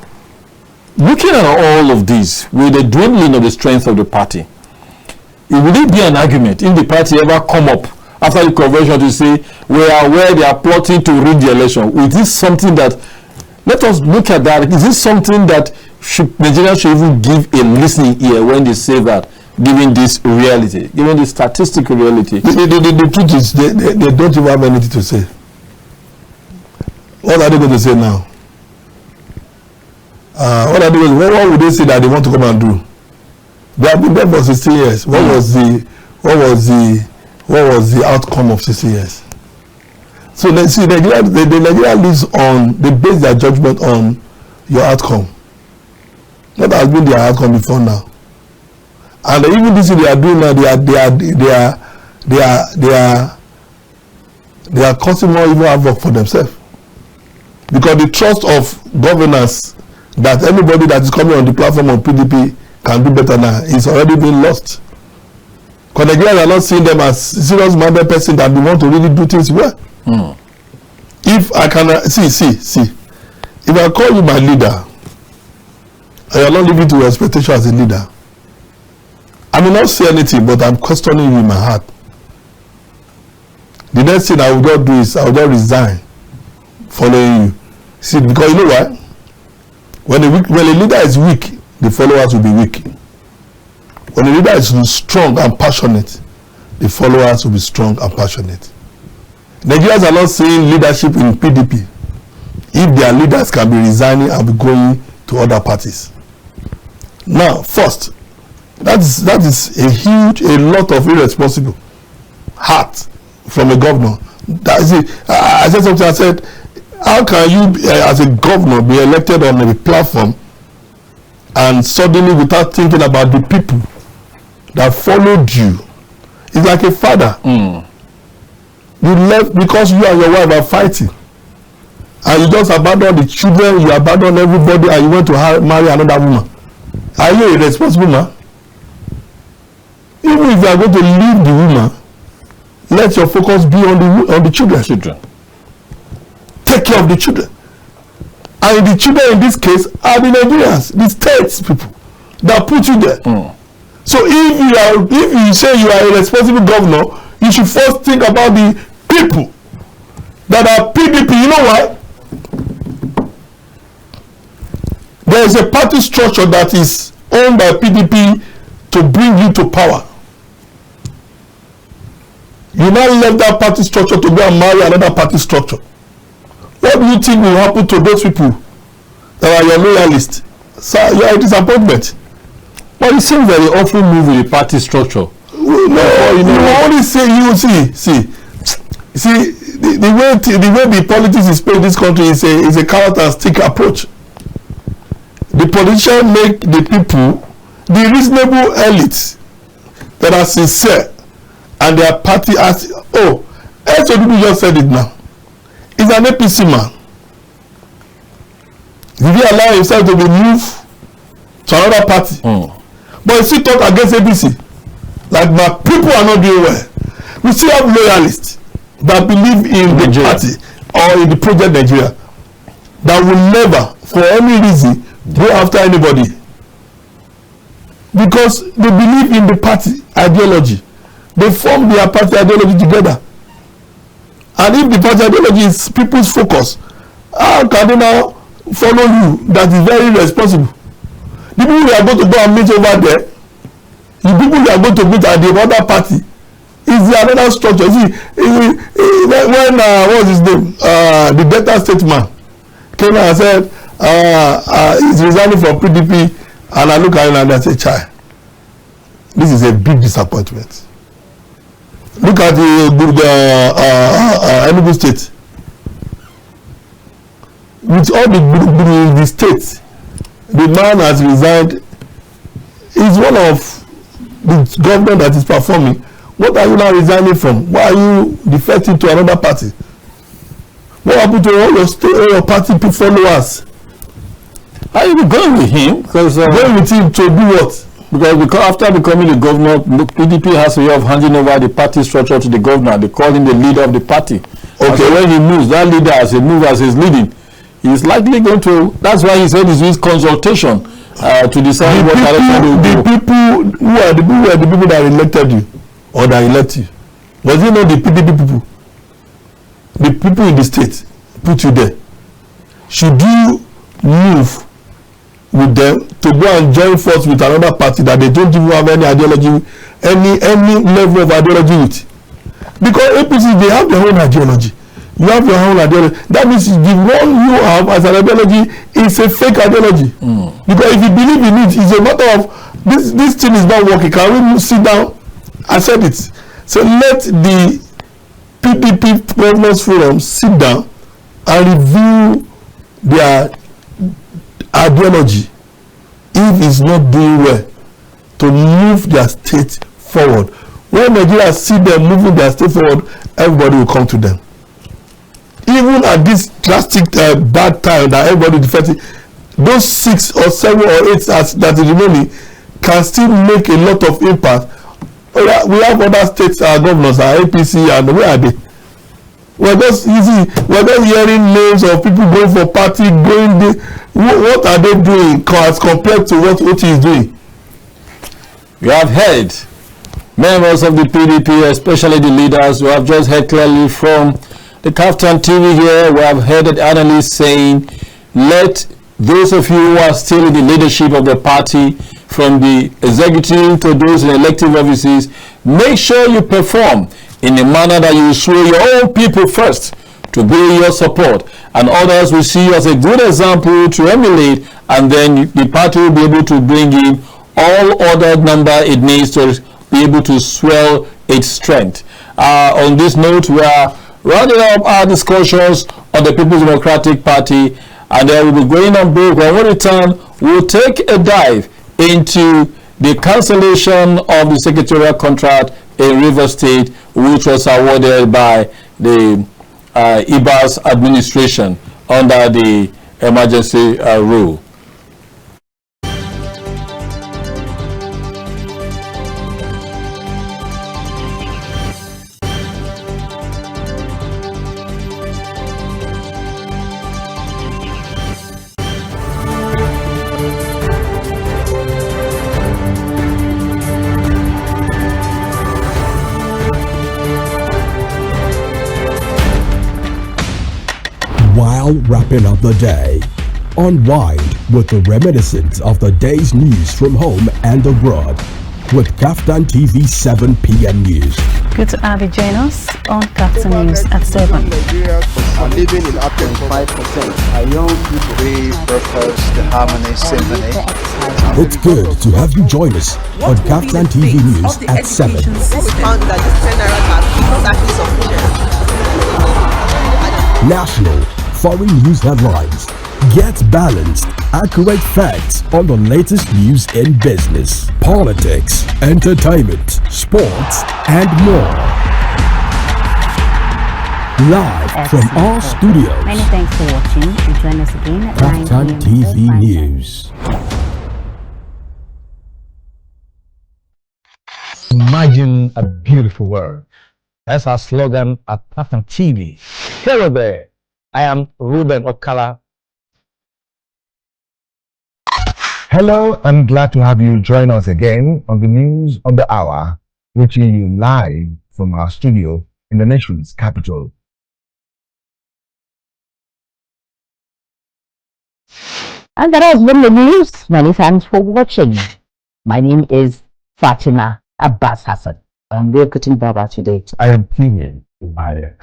A: looking at all of this with the dwindling of the strength of the party, will it be an argument if the party ever come up after the convention to say we are aware they are plotting to rig the election? Is this something that, let us look at that, is this something that Nigerians should even give a listening ear when they say that, given this reality, given this statistical reality?
B: The truth is they don't even have anything to say. What are they going to say now? What would they say that they want to come and do? They have been there for 16 years. What was the outcome of 16 years? So let's see, the Nigeria lives on, they base their judgment on your outcome. That has been their outcome before now. And even this thing they are doing now, they are causing more evil havoc for themselves. Because the trust of governance that anybody that is coming on the platform of PDP can do better now is already being lost. Because Nigerians are not seeing them as serious-minded person that they want to really do things well. If I can see, if I call you my leader, and you are not living to your expectation as a leader, I may not say anything, but I'm questioning you in my heart. The next thing I will just do is I will just resign following you. See, because you know what? When a leader is weak, the followers will be weak. When a leader is strong and passionate, the followers will be strong and passionate. Nigerians are not seeing leadership in PDP if their leaders can be resigning and be going to other parties. Now, first, that is a lot of irresponsible heart from a governor. That is it. I said something. I said, how can you, as a governor, be elected on a platform and suddenly, without thinking about the people that followed you, it's like a father. You left because you and your wife are fighting, and you just abandon the children, you abandon everybody, and you went to marry another woman. Are you a responsible man? Even if you are going to leave the woman, let your focus be on the children. Take care of the children. And the children in this case are the Nigerians, the states people that put you there. So if you say you are a responsible governor, you should first think about the people that are PDP. You know why? There is a party structure that is owned by PDP to bring you to power. You now left that party structure to go and marry another party structure. What do you think will happen to those people that are your loyalists? So you are a disappointment.
A: But it seems that they often move with the party structure.
B: No, you only say see the way the politics is played in this country is a carrot and stick approach. The politicians make the people, the reasonable elites that are sincere, and their party as SODB just said it now. He's an APC man. Did he allow himself to be moved to another party? But he still talk against APC. Like, my people are not doing well. We still have loyalists that believe in the party or in the project Nigeria that will never, for any reason, go after anybody. Because they believe in the party ideology. They form their party ideology together. And if the party ideology is people's focus, how can they now follow you? That is very irresponsible. The people we are going to go and meet over there, the people we are going to meet at the other party, is the another structure. See, when what was his name? The Delta State man came and said he's resigning from PDP, and I look at him and I say, "Chai, this is a big disappointment." Look at the Enugu State. With all the in the state, the man has resigned. He's one of the government that is performing. What are you now resigning from? Why are you defecting to another party? What happened to all your party followers?
A: Are you going with him? Because
B: going with him to do what?
A: Because after becoming the governor, PDP has a way of handing over the party structure to the governor. They call him the leader of the party. Okay. So when he moves, that leader as he moves, as he's leading, he's likely going to. That's why he said he's with consultation to decide what direction they will go. The people who are the people that elected you or that elect you.
B: Was it not the PDP people? The people in the state put you there. Should you move with them to go and join force with another party that they don't even have any ideology, any level of ideology with? Because APC, they have their own ideology. You have your own ideology. That means the one you have as an ideology is a fake ideology. Because if you believe in it, it's a matter of this thing is not working. Can we sit down? I said it. So let the PDP Governors Forum sit down and review their ideology. If it's not doing well, to move their state forward. When Nigerians see them moving their state forward, everybody will come to them. Even at this drastic bad time that everybody defending, those 6 or 7 or 8 that is remaining can still make a lot of impact. We have other states, our governors, our APC, and where are they? We're just hearing names of people going for party, what are they doing as compared to what OT is doing?
A: You have heard members of the PDP, especially the leaders, who have just heard clearly from the Kaftan TV here. We have heard the analysts saying, let those of you who are still in the leadership of the party, from the executive to those in elective offices, make sure you perform in a manner that you show your own people first to build your support, and others will see you as a good example to emulate, and then the party will be able to bring in all other number it needs to be able to swell its strength. On this note, we are rounding up our discussions on the People's Democratic Party, and then we'll be going on break. When we return, we'll take a dive into the cancellation of the secretarial contract in Rivers State, which was awarded by the IBAS administration under the emergency rule.
D: While wrapping up the day, unwind with the reminiscence of the day's news from home and abroad with Kaftan TV 7 p.m. News.
E: Good to have you join us on Kaftan News at 7.
F: Nigerians are living in up to 5%. Our young people prefers the harmony symphony.
D: It's good to have you join us on Kaftan TV News at 7.
G: What we found that the general has not actually sufficient.
D: National, foreign news headlines. Get balanced, accurate facts on the latest news in business, politics, entertainment, sports, and more. Live from our studios.
E: Many thanks for watching, and join us again at 9
D: Kaftan
E: p.m.
D: TV News.
H: Imagine a beautiful world. That's our slogan at Kaftan TV. Hello there. I am Ruben Okala. Hello, I'm glad to have you join us again on the news of the hour, reaching you live from our studio in the nation's capital.
I: And that has been the news. Many thanks for watching. My name is Fatima Abbas Hassan. I'm there cutting Baba today.
H: I am King Umar.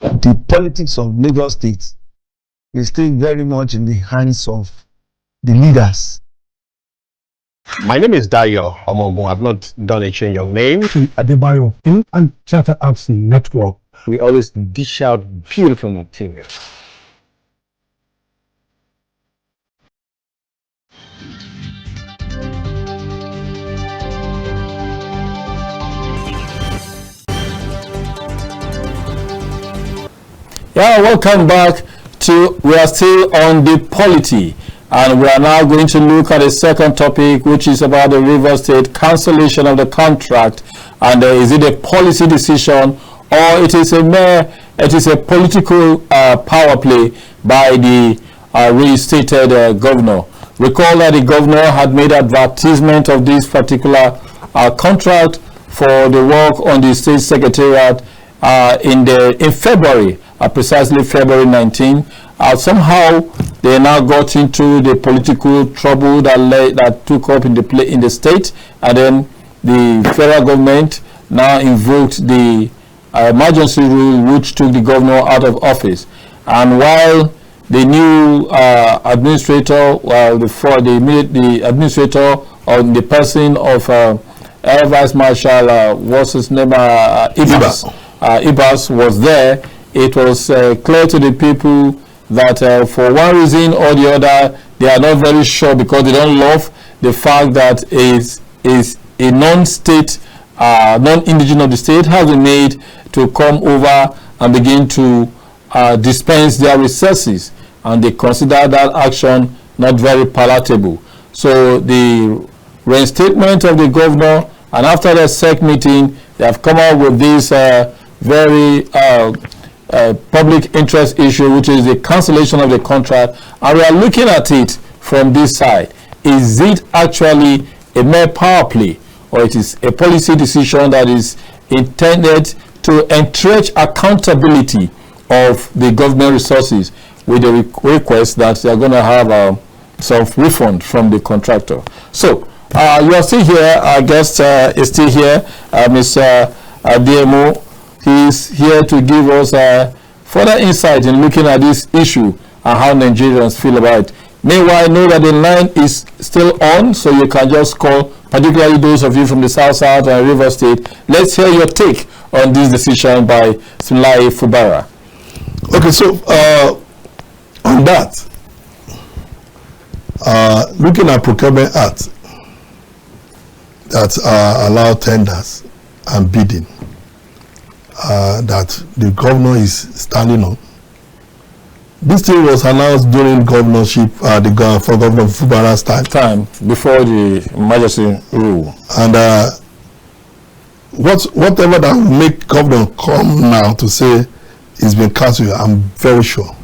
F: The politics of Lagos State is still very much in the hands of the leaders.
J: My name is DIACUSSION. I've not done a change of name.
H: ADEBAYO Film and Charter Arts Network.
J: We always dish out beautiful material.
A: Yeah, welcome back to, we are still on the polity, and we are now going to look at a second topic, which is about the Rivers State cancellation of the contract. And is it a policy decision, or it is a political power play by the reinstated governor? Recall that the governor had made advertisement of this particular contract for the work on the state secretariat in February. Precisely February 19. Somehow they now got into the political trouble that took up in the state, and then the federal government now invoked the emergency rule, which took the governor out of office. And while the new administrator, the administrator on the person of Air Vice Marshal, what's his name, Ibas. Ibas was there. It was clear to the people that for one reason or the other, they are not very sure because they don't love the fact that is a non-state, non-indigenous of the state has been made to come over and begin to dispense their resources, and they consider that action not very palatable. So the reinstatement of the governor, and after the SEC meeting, they have come out with this very public interest issue, which is the cancellation of the contract, and we are looking at it from this side. Is it actually a mere power play, or it is a policy decision that is intended to entrench accountability of the government resources, with the request that they are going to have some refund from the contractor? So you are still here. Our guest is still here, Mr. ADEOMO. He is here to give us further insight in looking at this issue and how Nigerians feel about it. Meanwhile, I know that the line is still on, so you can just call, particularly those of you from the South and River State. Let's hear your take on this decision by Sulai Fubara.
B: Okay, so on that, looking at Procurement Act that allow tenders and bidding, that the governor is standing on. This thing was announced during governorship, for Governor Fubara's time
A: before the emergency rule.
B: And whatever that will make governor come now to say it's been cancelled, I'm very sure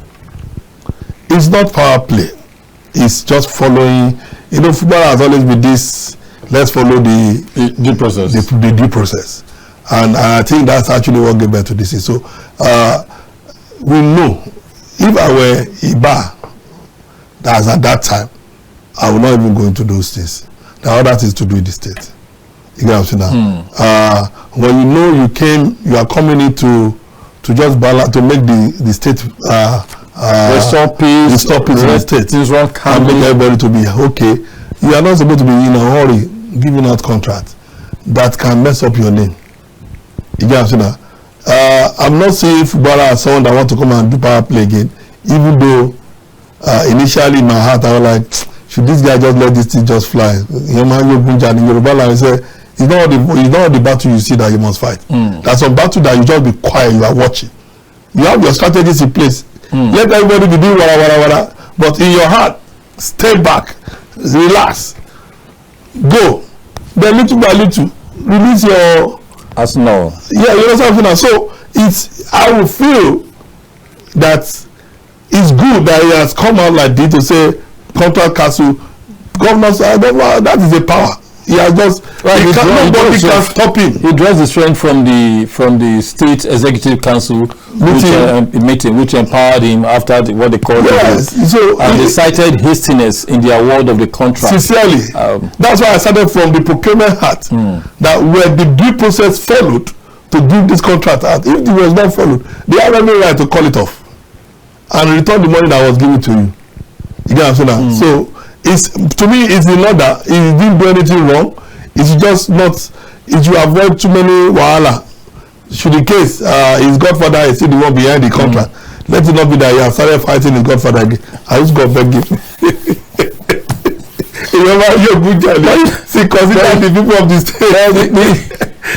B: it's not power play. It's just following. You know, Fubara has always been this. Let's follow the due process. The due process, and I think that's actually what gave birth to this. So we know. If I were Iba, that's at that time, I would not even go into those things. There are other things to do in the state. You get what I'm saying now? When you know you are coming in to just balance, to make the state
A: restore peace
B: in the state, and make everybody to be okay. You are not supposed to be in a hurry giving out contracts that can mess up your name. You get what I'm saying now? I'm not saying Fubara as someone that want to come and do power play again, even though initially in my heart I was like, should this guy just let this thing just fly? Yoruba line say, it's not the battle you see that you must fight. There's some battle that you just be quiet, you are watching. You have your strategies in place. Let everybody be doing wara, but in your heart, step back, relax, go. Then little by little, release your
A: arsenal.
B: Yeah, you know something. So I will feel that it's good that he has come out like this to say contract cancel. Governors, that is a power. He has just nobody can stop him.
A: He draws the strength from the state executive council meeting, which empowered him after what they called and they cited hastiness in the award of the contract.
B: Sincerely, that's why I started from the Procurement Act, that where the due process followed to give this contract out. If it was not followed, they have every right to call it off and return the money that was given to you. You get what I'm saying? So to me, it's in order. He didn't do anything wrong. It's just not. If you avoid too many wahala, should the case his godfather is still the one behind the contract, let it not be that he has started fighting his godfather again. I just got beg him. Remember, you're good guy. See, consider the people of the state.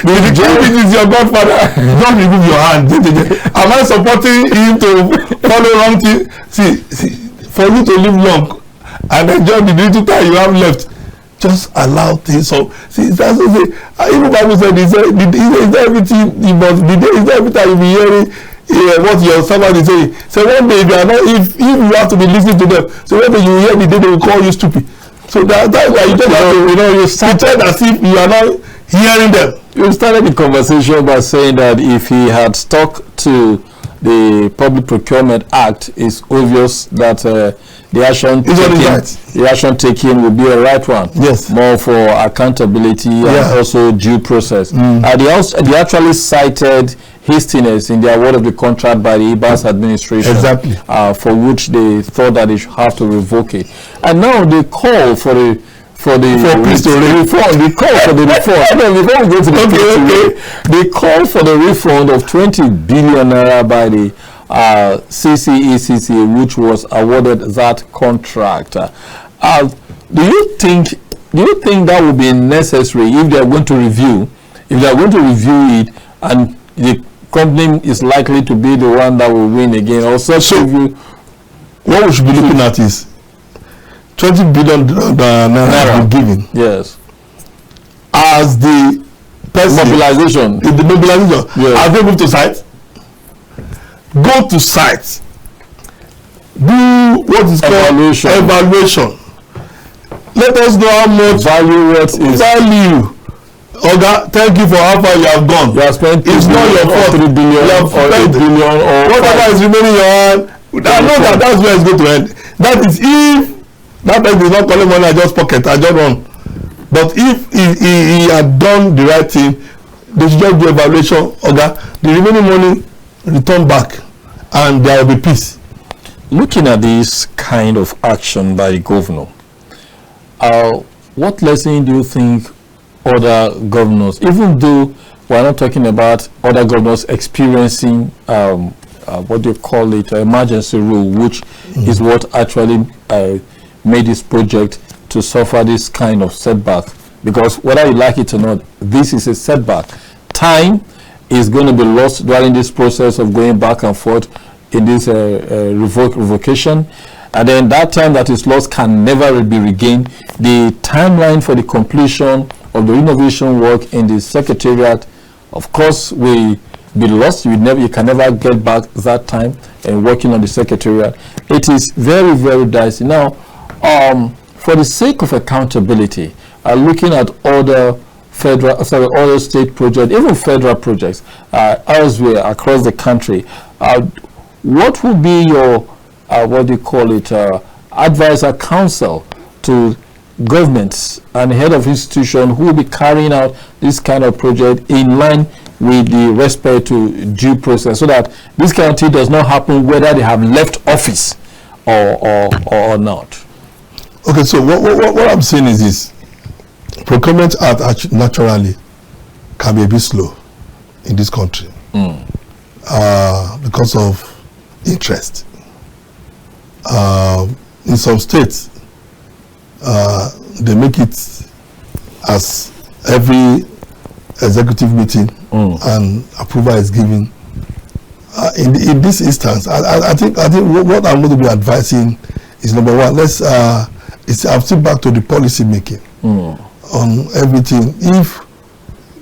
B: If it is your godfather, don't remove your hand. Am I supporting him to follow wrong thing? See, for you to live long and enjoy the little time you have left, just allow things. So see, that's what say. Even Bible said, is everything you must be there. Is every time you be hearing what your servant is saying. So one day, if you have to be listening to them, so one day you hear the day they will call you stupid. So that's why you just have to, you pretend as if you are not hearing them.
A: You started the conversation by saying that if he had stuck to the Public Procurement Act, it's obvious that the action taken will be a right one.
B: Yes.
A: More for accountability and also due process. They actually cited hastiness in the award of the contract by the Ibas administration.
B: Exactly.
A: For which they thought that they should have to revoke it. And now they call for for the refund. The call for the refund. No, before we go to the call for the refund of 20 billion naira by the CCECC, which was awarded that contract. Do you think that would be necessary if they are going to review? If they are going to review it, and the company is likely to be the one that will win again, or such review?
B: What we should be looking at is 20 billion naira given.
A: Yes.
B: As the
A: mobilization.
B: In the mobilization.
A: Yes.
B: As they move to site, go to site. Do what is called evaluation. Let us know how much
A: value
B: value. Oga, thank you for how far you have gone.
A: You have spent
B: it's not your fault.
A: 3 billion
B: you have
A: or 8 billion or
B: whatever is remaining in your hand. I know that's where it's going to end. That is if that person is not calling money, I just pocket, I just run. But if he had done the right thing, they should just do evaluation. Oga, the remaining money return back, and there will be peace.
A: Looking at this kind of action by the governor, what lesson do you think other governors, even though we're not talking about other governors experiencing what do you call it, emergency rule, which is what actually made this project to suffer this kind of setback? Because whether you like it or not, this is a setback. Time is going to be lost during this process of going back and forth in this revocation, and then that time that is lost can never be regained. The timeline for the completion of the renovation work in the secretariat, of course, will be lost. You can never get back that time and working on the secretariat. It is very, very dicey. Now, for the sake of accountability, looking at other other state projects, even federal projects elsewhere across the country, what would be your what do you call it, advisor council to governments and head of institution who will be carrying out this kind of project in line with the respect to due process, so that this kind of thing does not happen whether they have left office or not?
B: Okay, so what I'm saying is this: Procurement Act naturally can be a bit slow in this country because of interest. In some states, they make it as every executive meeting and approval is given. In this instance, I think what I'm going to be advising is, number one, I'm still back to the policy making on everything. If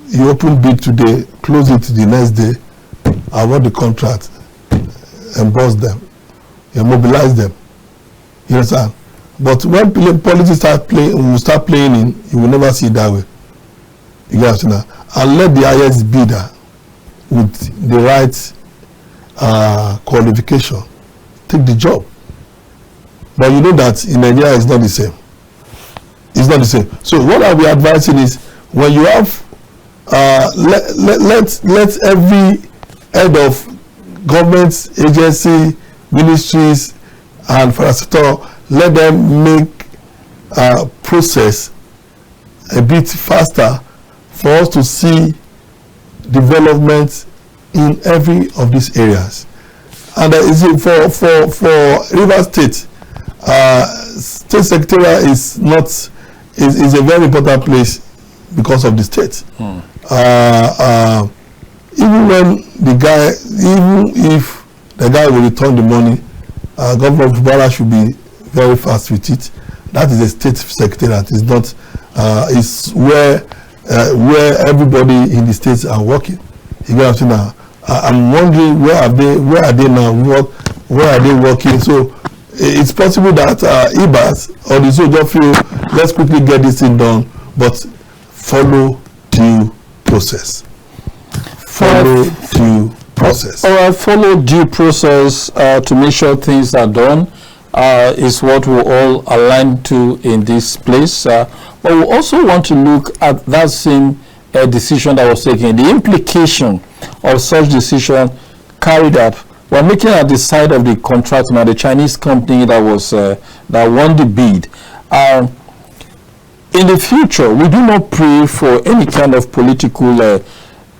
B: you open bid today, close it the next day, award the contract, emboss them, you mobilize them. You understand? But when politics start playing in, you will never see it that way. You get what? And let the highest bidder with the right qualification take the job. But you know that in Nigeria it's not the same. It's not the same. So what I'll be advising is, when you have let every head of government, agency, ministries and sector, let them make process a bit faster for us to see development in every of these areas. And for Rivers State, State Secretariat is a very important place because of the state. Even if the guy will return the money, Governor Fubara should be very fast with it. That is a state secretariat. It's not. It's where everybody in the states are working. You get what I'm saying now? I'm wondering where are they now? Where are they working? So it's possible that IBAS or the Zojo feel, let's quickly get this thing done, but follow due process. Follow due process.
A: All right, follow due process to make sure things are done is what we all align to in this place. But we also want to look at that same decision that was taken, the implication of such decision carried out. We're looking at the side of the contract now, the Chinese company that was that won the bid. in the future, we do not pray for any kind of political, what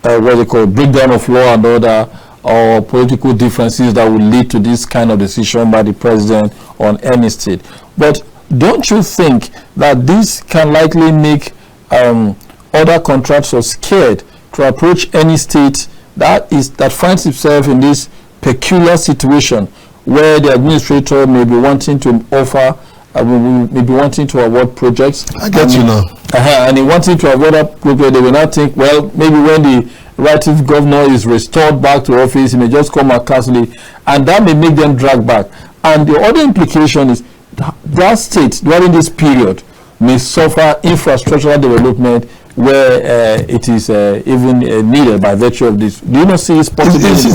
A: they call breakdown of law and order, or political differences that will lead to this kind of decision by the president on any state. But don't you think that this can likely make other contractors scared to approach any state that finds itself in this peculiar situation where the administrator may be wanting to offer, may be wanting to award projects?
B: I get you now.
A: And he wanting to award a project, they will not think, well, maybe when the relative governor is restored back to office, he may just come and cancel it, and that may make them drag back. And the other implication is that state during this period may suffer infrastructural development where it is even needed by virtue of this. Do you not see this possibility?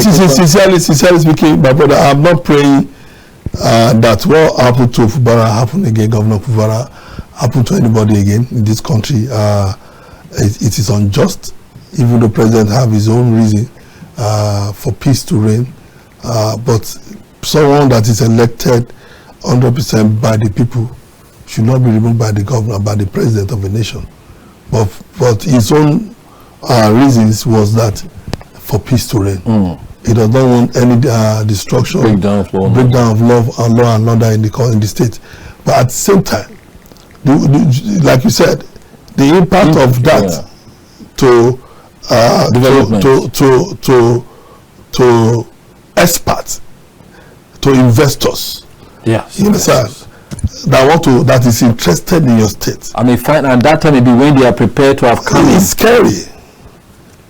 B: Sincerely speaking, my brother, I'm not praying that what happened to Fubara happen again, Governor Fubara, happen to anybody again in this country. It is unjust, even the president have his own reason for peace to reign. But someone that is elected 100% by the people should not be removed by the governor, by the president of a nation. But his own reasons was that for peace to reign. He does not want any destruction, breakdown of law and order in the state. But at the same time, like you said, the impact of that to experts, to investors, that is interested in your state.
A: I mean, fine, and that time maybe when they are prepared to have come.
B: It's scary.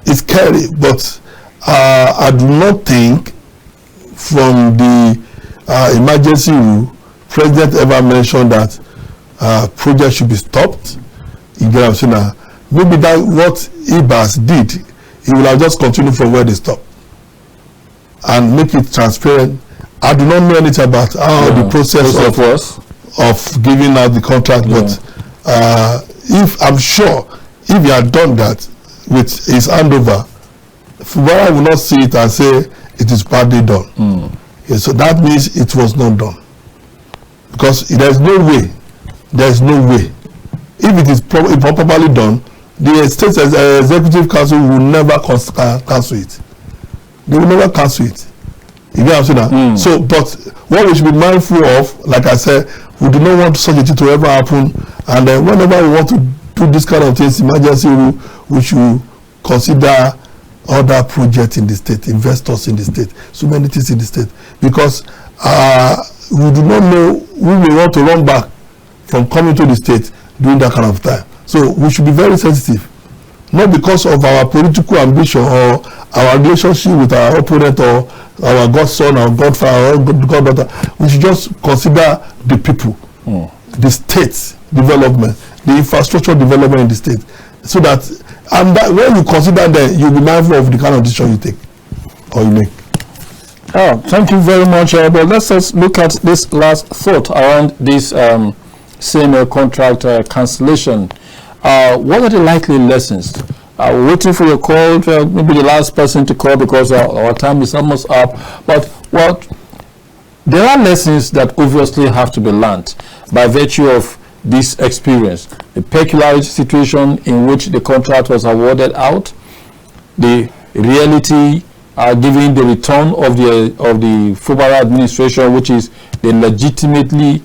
B: It's scary, but I do not think from the emergency rule, President ever mentioned that project should be stopped. You get what I'm saying now? Maybe that what IBAS did, he will have just continued from where they stopped and make it transparent. I do not know anything about how the process of giving out the contract, but if I'm sure if he had done that with his handover, Fubara will not see it and say it is badly done. So that means it was not done, because there's no way. If it is properly done, the state executive council will never cancel it. They will never cancel it. You get what I'm saying? So, but what we should be mindful of, like I said, we do not want such a thing to ever happen. And whenever we want to do this kind of things, emergency rule, we should consider other projects in the state, investors in the state, so many things in the state, because we do not know who we want to run back from coming to the state during that kind of time. So we should be very sensitive, not because of our political ambition or our relationship with our opponent or our godson or godfather or goddaughter. We should just consider the people, the state's development, the infrastructure development in the state, so that, and that when you consider that, you'll be mindful of the kind of decision you take or you make.
A: Oh, thank you very much. But let's just look at this last thought around this same contract cancellation. What are the likely lessons? We're waiting for your call, maybe the last person to call, because our time is almost up. But there are lessons that obviously have to be learned by virtue of this experience. The peculiar situation in which the contract was awarded out, the reality given the return of the Fubara administration, which is the legitimately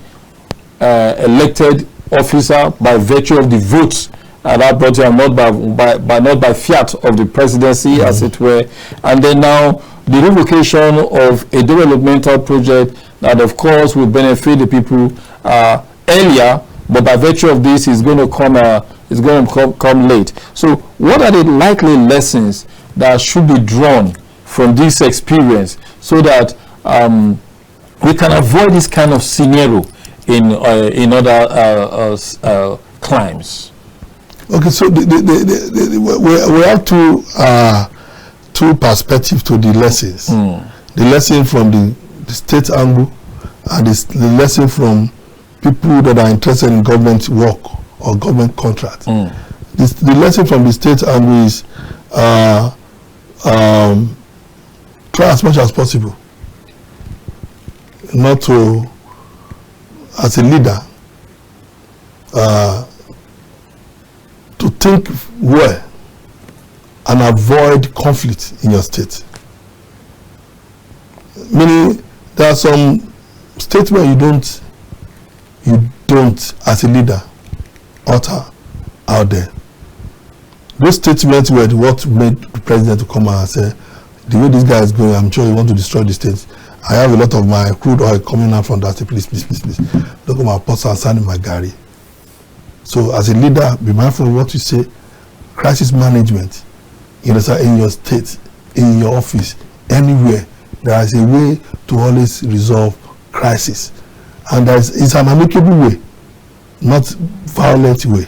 A: elected officer by virtue of the votes that brought him, not by fiat of the presidency, as it were. And then now the revocation of a developmental project that, of course, will benefit the people earlier, but by virtue of this is going to come late. So what are the likely lessons that should be drawn from this experience, so that we can avoid this kind of scenario in other climes?
B: Okay, so we have two perspectives to the lessons. The lesson from the state angle, and the lesson from people that are interested in government work or government contract. The lesson from the state angle is try as much as possible not to, as a leader, think well and avoid conflict in your state. Meaning, there are some states where you don't, as a leader, utter out there. Those statements were what made the president to come out and say, the way this guy is going, I'm sure he wants to destroy the states. I have a lot of my crude oil coming out from that state. Please. Look at my pots and sand in my galley. So as a leader, be mindful of what you say. Crisis management, in your state, in your office, anywhere, there is a way to always resolve crisis. And it's an amicable way, not violent way.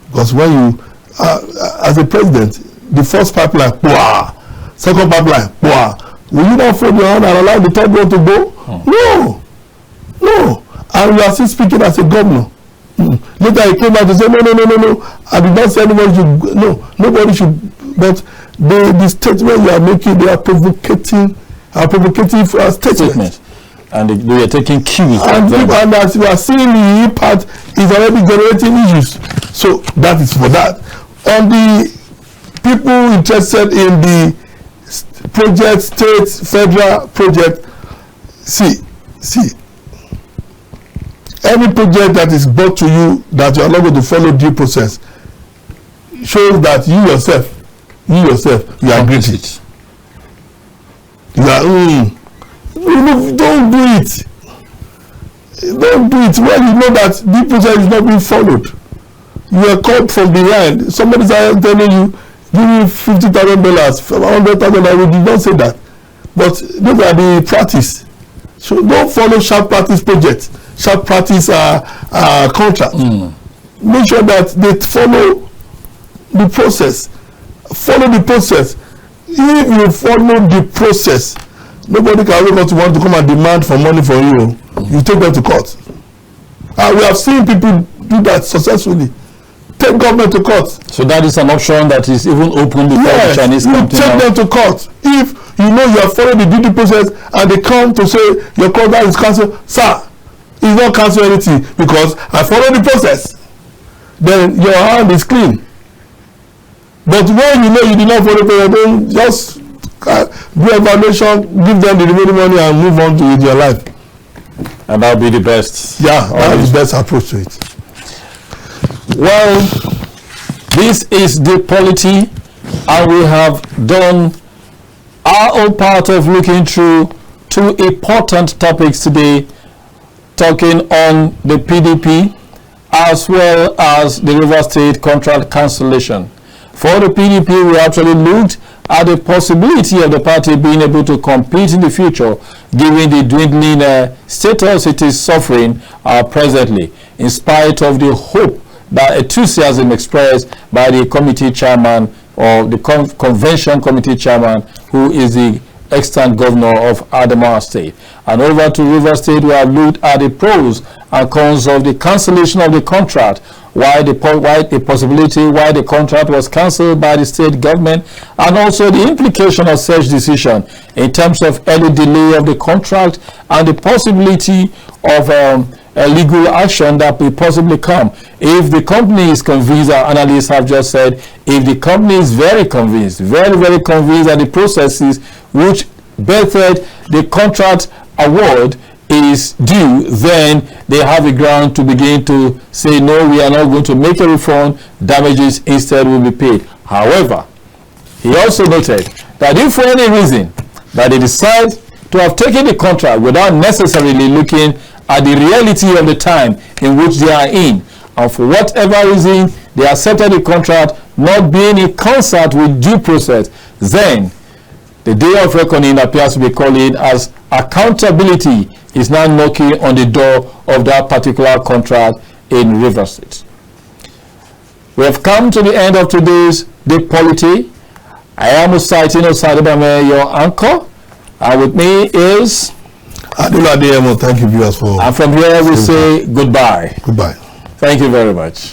B: Because when you, as a president, the first pipeline, wow, second pipeline, wow, will you not fold your hand and allow the third one to go? No. And you are still speaking as a governor. Later he came out to say, no, I did not say anybody should, no, nobody should. But the statement you are making, they are provocative statements.
A: And they are taking cues.
B: And as you are seeing, the impact is already generating issues. So that is for that. On the people interested in the project, state, federal project, see, any project that is brought to you that you are not going to follow due process shows that you yourself, you are guilty. You are, don't do it. Don't do it when you know that the process is not being followed. You are caught from behind. Somebody is telling you, give me $50,000, $100,000. I did not say that. But those are the practice. So don't follow sharp practice projects, sharp practice contract. Make sure that they follow the process. Follow the process. If you follow the process, nobody can wake up to want to come and demand for money from you. You take them to court. And we have seen people do that successfully. Take government to court.
A: So that is an option that is even open before the Chinese come to
B: take them to court. If you know you have followed the duty process and they come to say your contract is cancelled, sir, it's not cancel anything because I followed the process. Then your hand is clean. But when you know you did not follow the process, then just do evaluation, give them the remaining money and move on to with your life.
A: And that will be the best.
B: Yeah, that is the best approach to it.
A: Well, this is the polity, and we have done our own part of looking through two important topics today, talking on the PDP as well as the River State contract cancellation. For the PDP, we actually looked at the possibility of the party being able to compete in the future, given the dwindling status it is suffering presently, in spite of the hope that enthusiasm expressed by the committee chairman or the convention committee chairman, who is the extant governor of Adamawa State. And over to River State, we have looked at the pros and cons of the cancellation of the contract, why the possibility why the contract was cancelled by the state government, and also the implication of such decision in terms of early delay of the contract and the possibility of a legal action that will possibly come. If the company is convinced, our analysts have just said, if the company is very convinced, very convinced that the processes which bettered the contract award is due, then they have a ground to begin to say, no, we are not going to make a refund, damages instead will be paid. However, he also noted that if for any reason that they decide to have taken the contract without necessarily looking at the reality of the time in which they are in, and for whatever reason they accepted the contract not being in concert with due process, then the day of reckoning appears to be calling, as accountability is now knocking on the door of that particular contract in River State. We have come to the end of today's Deep Polity. I am OSADEBAMWEN, your anchor, and with me is
B: ADEOLU. Thank you, viewers, for.
A: And from here we say goodbye.
B: Goodbye.
A: Thank you very much.